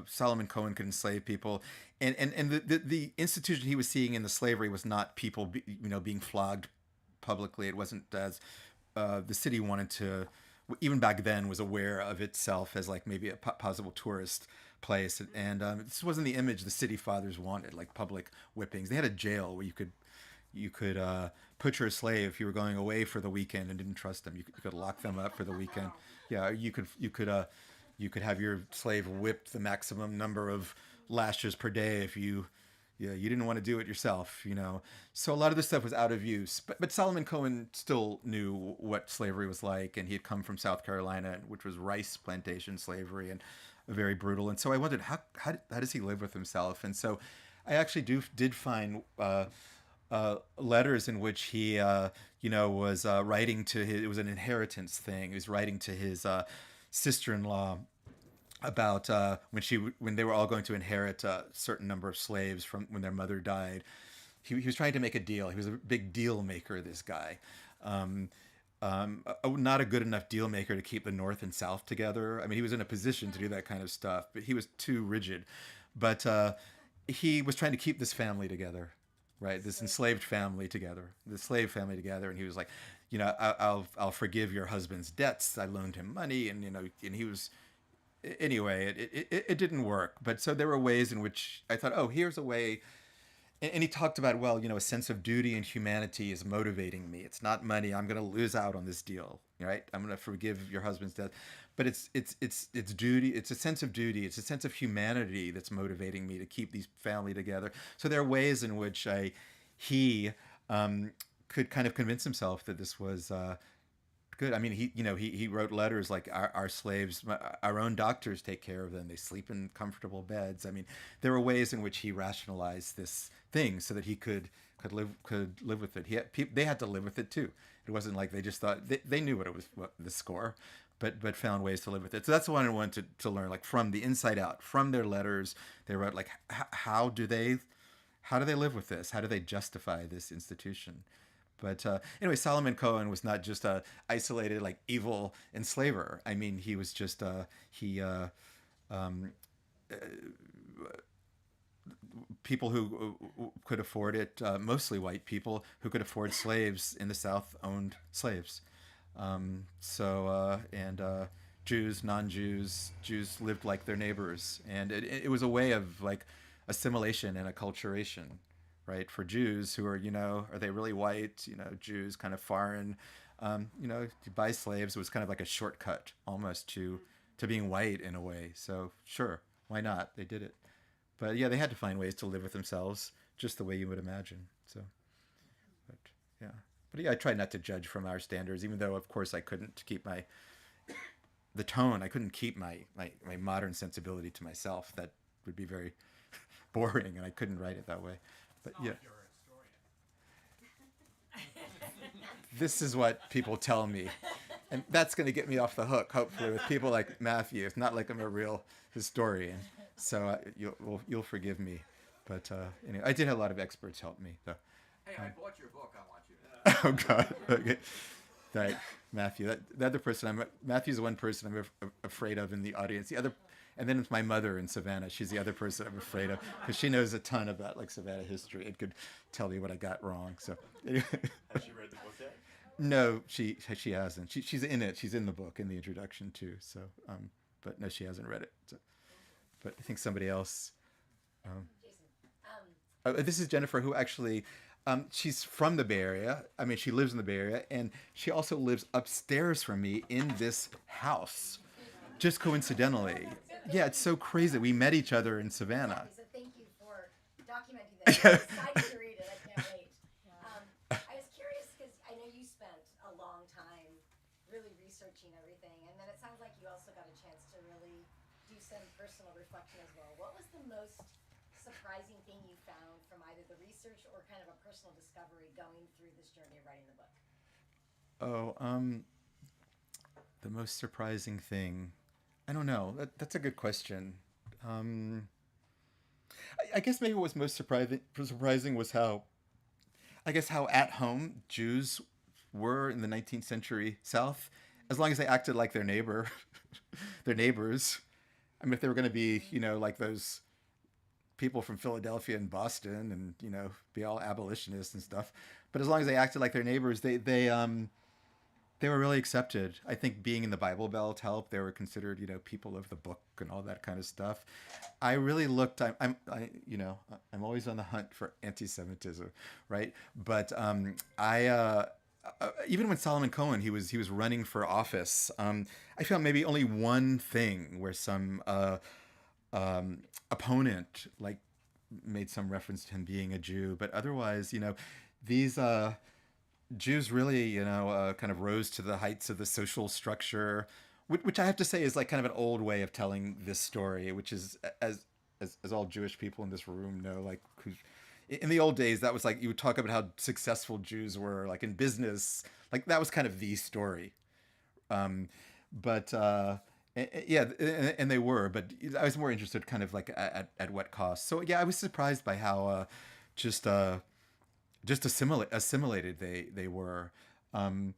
Solomon Cohen could enslave people, and the institution he was seeing in the slavery was not people being flogged publicly. It wasn't as the city wanted to, even back then, was aware of itself as like maybe a possible tourist place, and this wasn't the image the city fathers wanted, like public whippings. They had a jail where you could put your slave, if you were going away for the weekend and didn't trust them, you could lock them up for the weekend. Yeah, you could have your slave whipped the maximum number of lashes per day if you didn't want to do it yourself, So a lot of this stuff was out of use. But Solomon Cohen still knew what slavery was like, and he had come from South Carolina, which was rice plantation slavery, and very brutal. And so I wondered, how does he live with himself? And so I actually did find letters in which he was writing to his, it was an inheritance thing. He was writing to his sister-in-law about when they were all going to inherit a certain number of slaves from when their mother died. He was trying to make a deal. He was a big deal maker, this guy. Not a good enough deal maker to keep the North and South together. I mean, he was in a position to do that kind of stuff, but he was too rigid. But he was trying to keep this family together, right? This enslaved family together, the slave family together. And he was like, I'll forgive your husband's debts. I loaned him money, and and he was. Anyway, it didn't work. But so there were ways in which I thought, oh, here's a way. And he talked about, well, a sense of duty and humanity is motivating me. It's not money. I'm going to lose out on this deal, right? I'm going to forgive your husband's death. But it's duty. It's a sense of duty. It's a sense of humanity that's motivating me to keep these family together. So there are ways in which he could kind of convince himself that this was good. I mean, he wrote letters like, our slaves, our own doctors take care of them. They sleep in comfortable beds. I mean, there were ways in which he rationalized this thing so that he could live with it. They had to live with it too. It wasn't like they just thought they knew what the score, but found ways to live with it. So that's the one I wanted to learn, like from the inside out, from their letters. They wrote like, how do they live with this? How do they justify this institution? But anyway, Solomon Cohen was not just a isolated, like, evil enslaver. I mean, he was just people who could afford it, mostly white people who could afford slaves in the South owned slaves. Jews, non-Jews, Jews lived like their neighbors, and it was a way of like assimilation and acculturation. Right, for Jews who are, are they really white? Jews kind of foreign. To buy slaves was kind of like a shortcut almost to being white in a way. So sure, why not? They did it. But yeah, they had to find ways to live with themselves just the way you would imagine. So, but yeah, I tried not to judge from our standards, even though of course I couldn't keep the tone. I couldn't keep my modern sensibility to myself. That would be very boring, and I couldn't write it that way. But yeah, this is what people tell me, and that's going to get me off the hook, hopefully, with people like Matthew. It's not like I'm a real historian, so you'll forgive me. But anyway, I did have a lot of experts help me, though. Hey, I bought your book. I want you to. Oh God. Okay. Right, Matthew. The other person Matthew's the one person I'm afraid of in the audience. The other, and then it's my mother in Savannah. She's the other person I'm afraid of because she knows a ton about like Savannah history and could tell me what I got wrong. So. Anyway. Has she read the book yet? No, she hasn't. She's in it. She's in the book in the introduction too. So, but no, she hasn't read it. So, but I think somebody else. This is Jennifer, who actually. She's from the Bay Area. I mean, she lives in the Bay Area, and she also lives upstairs from me in this house, just coincidentally. Yeah, it's so crazy. We met each other in Savannah. So thank you for documenting that. I'm excited to read it. I can't wait. I was curious because I know you spent a long time really researching everything, and then it sounds like you also got a chance to really do some personal reflection as well. What was the most surprising thing you found from either the research or kind of a personal discovery going through this journey of writing the book? The most surprising thing, I don't know. That's a good question. I guess maybe what was most surprising was how at home Jews were in the 19th century South, as long as they acted like their neighbors. I mean, if they were going to be, like those people from Philadelphia and Boston and, be all abolitionists and stuff. But as long as they acted like their neighbors, they were really accepted. I think being in the Bible Belt helped. They were considered, people of the book and all that kind of stuff. I really looked, I'm always on the hunt for anti-Semitism, right? But even when Solomon Cohen, he was running for office, I found maybe only one thing where some opponent like made some reference to him being a Jew, but otherwise, these Jews really, kind of rose to the heights of the social structure, which I have to say is like kind of an old way of telling this story, which is as all Jewish people in this room know, like in the old days, that was like you would talk about how successful Jews were, like in business, like that was kind of the story. Yeah, and they were, but I was more interested kind of like at what cost. So yeah, I was surprised by how just assimilated they were. There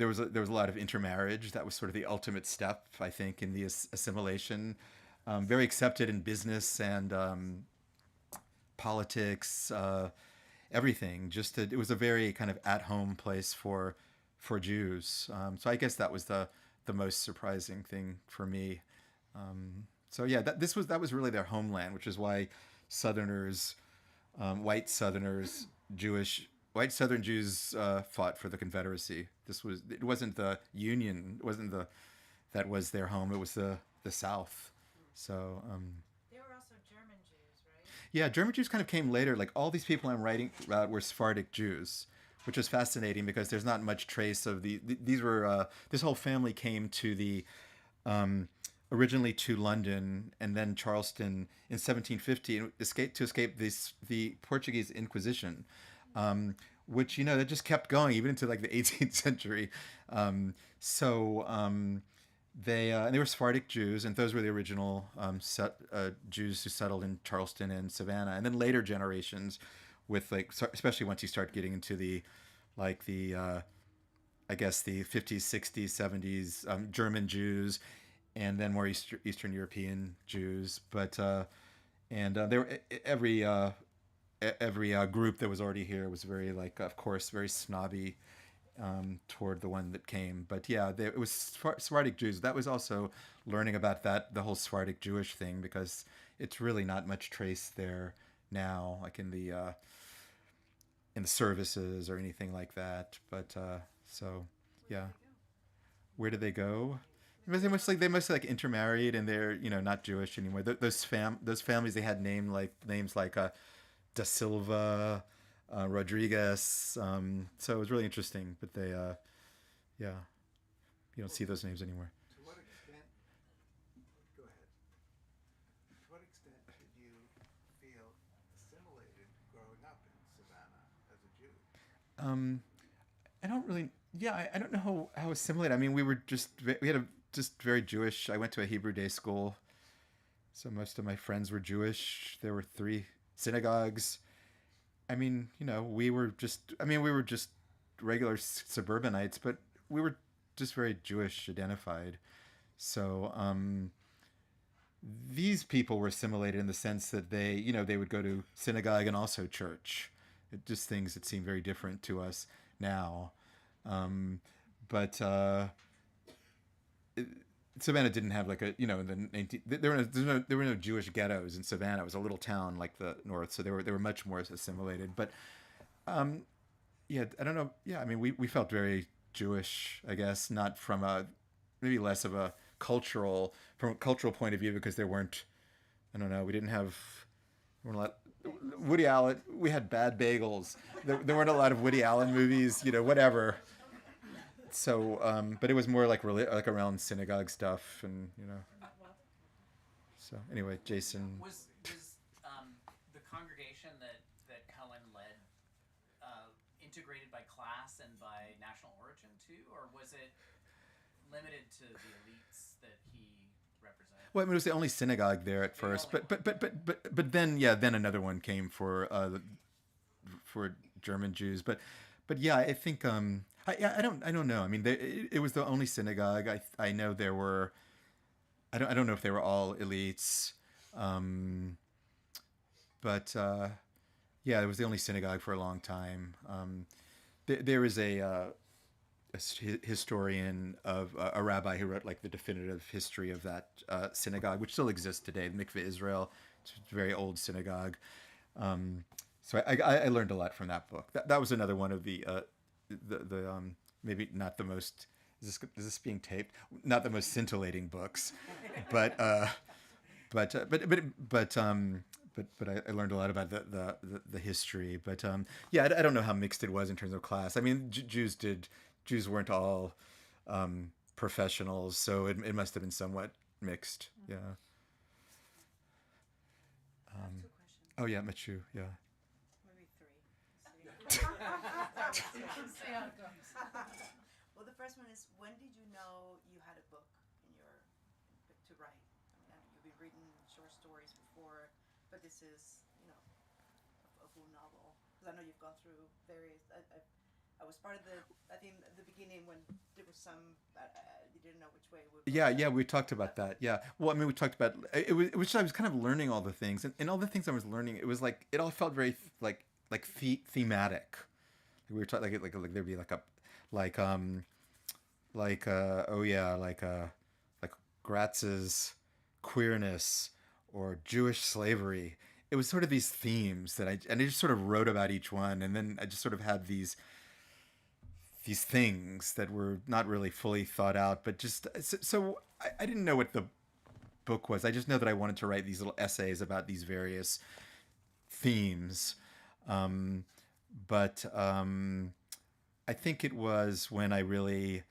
was a lot of intermarriage. That was sort of the ultimate step, I think, in the assimilation. Very accepted in business and politics, everything. It was a very kind of at-home place for Jews. So I guess that was the most surprising thing for me. So yeah, that was really their homeland, which is why Southerners, white Southerners, white Southern Jews fought for the Confederacy. It wasn't the Union, that was their home. It was the South. So. There were also German Jews, right? Yeah, German Jews kind of came later. Like all these people I'm writing about were Sephardic Jews, which is fascinating because there's not much trace of these were this whole family came to the originally to London and then Charleston in 1750 and escape the Portuguese Inquisition, which that just kept going even into like the 18th century. They were Sephardic Jews, and those were the original Jews who settled in Charleston and Savannah, and then later generations, with especially once you start getting into the I guess the 50s, 60s, 70s German Jews, and then more Eastern European Jews. But there were every group that was already here was very of course very snobby toward the one that came. But yeah, it was Sephardic Jews. That was also learning about the whole Sephardic Jewish thing, because it's really not much trace there now, like in the services or anything like that. But so yeah, where did they go? They must like intermarried, and they're not Jewish anymore. Those families, they had names like Da Silva, Rodriguez. So it was really interesting. But they you don't see those names anymore. To what extent? Go ahead. extent did you feel assimilated growing up in Savannah as a Jew? I don't really. Yeah, I don't know how assimilated. I mean, we had a just very Jewish. I went to a Hebrew day school, so most of my friends were Jewish. There were 3 synagogues. I mean, we were just. I mean, we were just regular suburbanites, but we were just very Jewish identified. So these people were assimilated in the sense that they would go to synagogue and also church. Just things that seem very different to us now. But Savannah didn't have like a, in the 19, there were no Jewish ghettos in Savannah. It was a little town like the North, so they were much more assimilated. But yeah, I don't know. Yeah, I mean, we felt very Jewish, I guess, not from maybe less of from a cultural point of view, because there weren't, I don't know, we weren't a lot. Woody Allen, we had Bad Bagels. There weren't a lot of Woody Allen movies, whatever. So, but it was more like around synagogue stuff, and So anyway, Jason. Was the congregation that Cohen led integrated by class and by national origin too, or was it limited to the elites that he represented? Well, I mean, it was the only synagogue there at first, but then then another one came for German Jews, but yeah, I think I don't know. I mean, it was the only synagogue. I know there were. I don't know if they were all elites, but yeah, it was the only synagogue for a long time. There is a historian of a rabbi who wrote like the definitive history of that synagogue, which still exists today, the Mikveh Israel. It's a very old synagogue. So I learned a lot from that book. That was another one of the maybe not the most. Is this being taped? Not the most scintillating books, but I learned a lot about the history. But yeah, I don't know how mixed it was in terms of class. I mean, Jews weren't all professionals, so it must have been somewhat mixed. Yeah. Oh yeah, Machu. Yeah. Maybe 3. See how it goes. Well, the first one is, when did you know you had a book to write? I mean, you've been reading short stories before, but this is, a full novel. Because I know you've gone through various. I was part of I think at the beginning when there was some, you didn't know which way it would go. Yeah, we talked about that. Yeah. Well, I mean, we talked about it. Which I was kind of learning all the things, and all the things I was learning, it was like it all felt very like thematic. We were talking like there'd be like Gratz's queerness or Jewish slavery. It was sort of these themes that I just sort of wrote about each one, and then I just sort of had these things that were not really fully thought out, but just so I didn't know what the book was. I just know that I wanted to write these little essays about these various themes. But I think it was when I really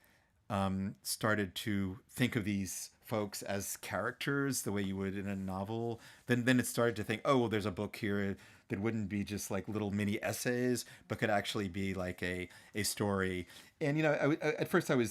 started to think of these folks as characters the way you would in a novel. Then it started to think, oh, well, there's a book here that wouldn't be just like little mini essays, but could actually be like a story. And at first I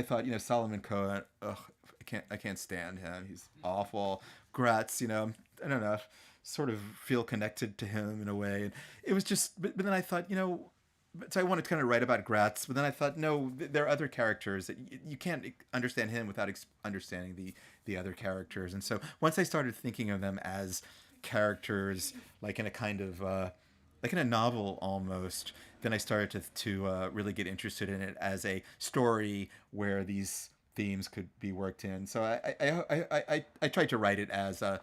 thought, Solomon Cohen, I can't stand him. He's awful. Gratz, I don't know, sort of feel connected to him in a way. And it was just, but then I thought, so I wanted to kind of write about Gratz, but then I thought, no, there are other characters that you can't understand him without understanding the other characters. And so once I started thinking of them as characters, like in a kind of, like in a novel almost, then I started to really get interested in it as a story where these themes could be worked in. So I tried to write it as a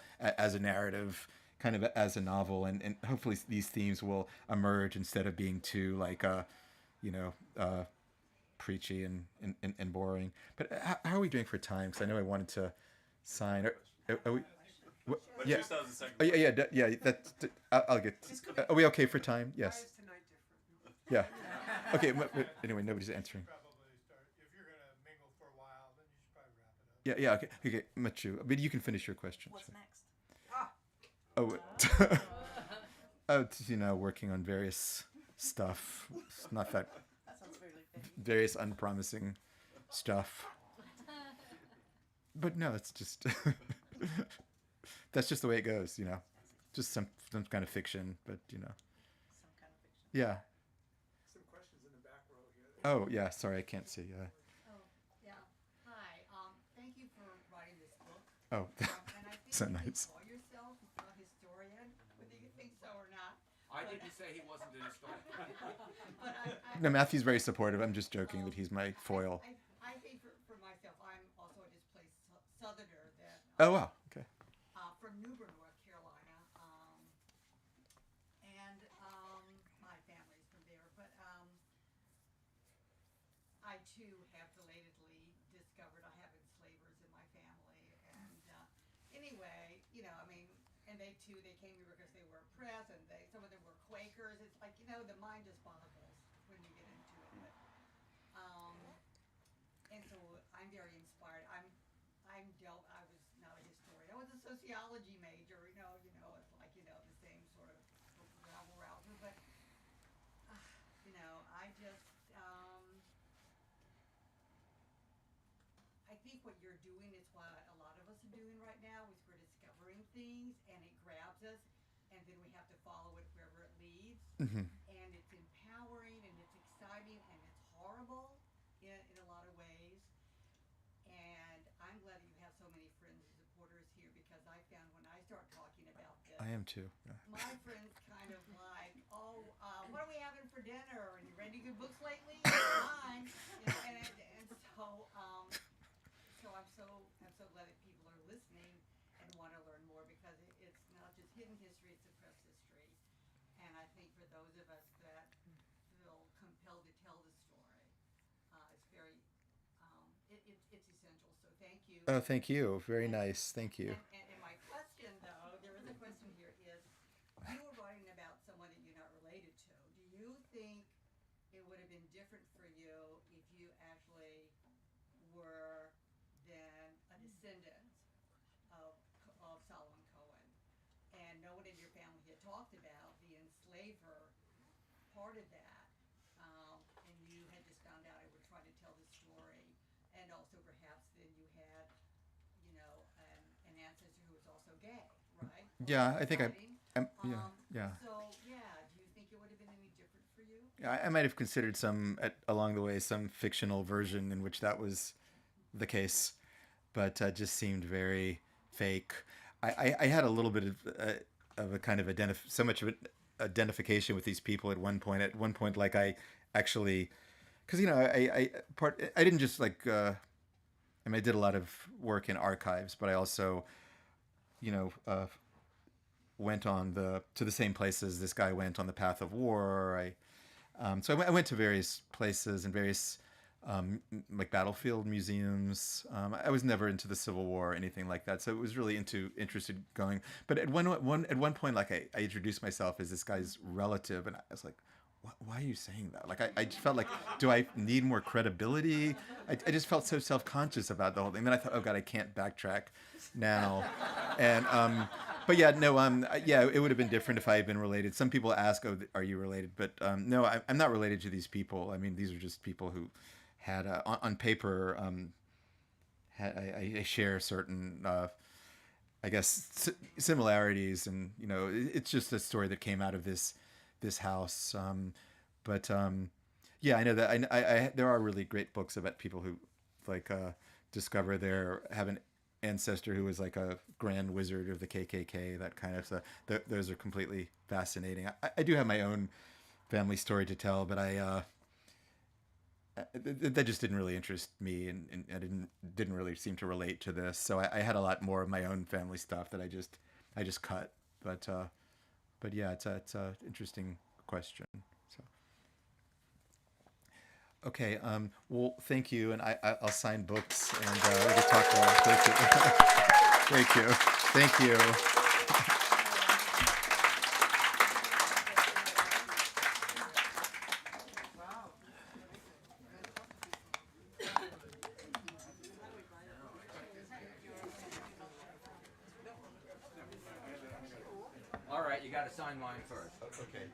narrative, kind of as a novel, and hopefully these themes will emerge instead of being too preachy and boring. But how are we doing for time? Because I know I wanted to sign. Are we? Yeah. Oh, yeah. I'll get. Are we okay for time? Yes. Yeah. Okay. But anyway, nobody's answering. Yeah. Okay. Machu. But you can finish your question. What's next? Oh, you know, working on various stuff. It's not that That sounds really big. various unpromising stuff. But no, it's just that's just the way it goes, you know. Just some kind of fiction, but you know. Some kind of fiction. Yeah. Some questions in the back row here. Oh yeah. Sorry, I can't see. Oh, yeah. Hi. Thank you for writing this book. Oh, And I think so you nice. call yourself a historian, whether you think so or not. I didn't say he wasn't an historian. But No, Matthew's very supportive. I'm just joking that he's my foil. I think for myself, I'm also a displaced Southerner that Oh wow. Okay. from Newbern, North Carolina, and my family's from there. But I too have belatedly discovered I have enslavers in my family, and anyway, you know, I mean, and they too, they came here because they were oppressed, and some of them were Quakers. It's like, you know, the mind just boggles when you get into it. But and so I'm very inspired. I was not a historian. I was a sociology major. It's like, the same sort of rabble rouser. But I just I think what you're doing is what a lot of us are doing right now. Is we're discovering things and it grabs us, and then we have to follow it wherever it leads. Mm-hmm. And it's empowering and it's exciting and it's horrible in a lot of ways. And I'm glad that you have so many friends and supporters here, because I found when I start talking about this, I am too. Yeah. my friends kind of like, what are we having for dinner? And you read any good books lately? Fine. And so I'm so glad that people are listening and want to learn more, because it's not just hidden history, it's suppressed history. And I think for those of us that feel compelled to tell the story, it's very, it's essential. So thank you. Oh, thank you. Very nice. Thank you. And my question, though, there is a question here, is you were writing about someone that you're not related to. Do you think it would have been different for you if you actually were then a descendant of Solomon Cohen, and no one in your family had talked about the enslaver part of that, and you had just found out I would try to tell the story, and also perhaps then you had, an ancestor who was also gay, right? Yeah, I think yeah. So yeah, do you think it would have been any different for you? I might have considered along the way some fictional version in which that was the case, but just seemed very fake. I had a little bit of a kind of so much of an identification with these people at one point. At one point, like I actually, because I didn't just like. I did a lot of work in archives, but I also, went to the same places this guy went on the path of war. So I went to various places and various like battlefield museums. I was never into the Civil War or anything like that, so it was really interested going. But at one point, like I introduced myself as this guy's relative, and I was like, why are you saying that? Like I just felt like, do I need more credibility? I just felt so self-conscious about the whole thing. Then I thought, oh God, I can't backtrack now. And but yeah, no, yeah, it would have been different if I had been related. Some people ask, oh, are you related? But no, I'm not related to these people. I mean, these are just people who had on paper. I share certain, I guess, similarities, and it's just a story that came out of this house. But yeah, I know that I there are really great books about people who like discover have an ancestor who was like a grand wizard of the KKK, that kind of stuff. Those are completely fascinating. I do have my own family story to tell, but that just didn't really interest me, and I didn't really seem to relate to this. So I had a lot more of my own family stuff that I just cut. But yeah, it's a interesting question. So okay, well, thank you, and I'll sign books, and we can talk more. Thank you. Thank you. Thank you. gotta sign mine first. Okay.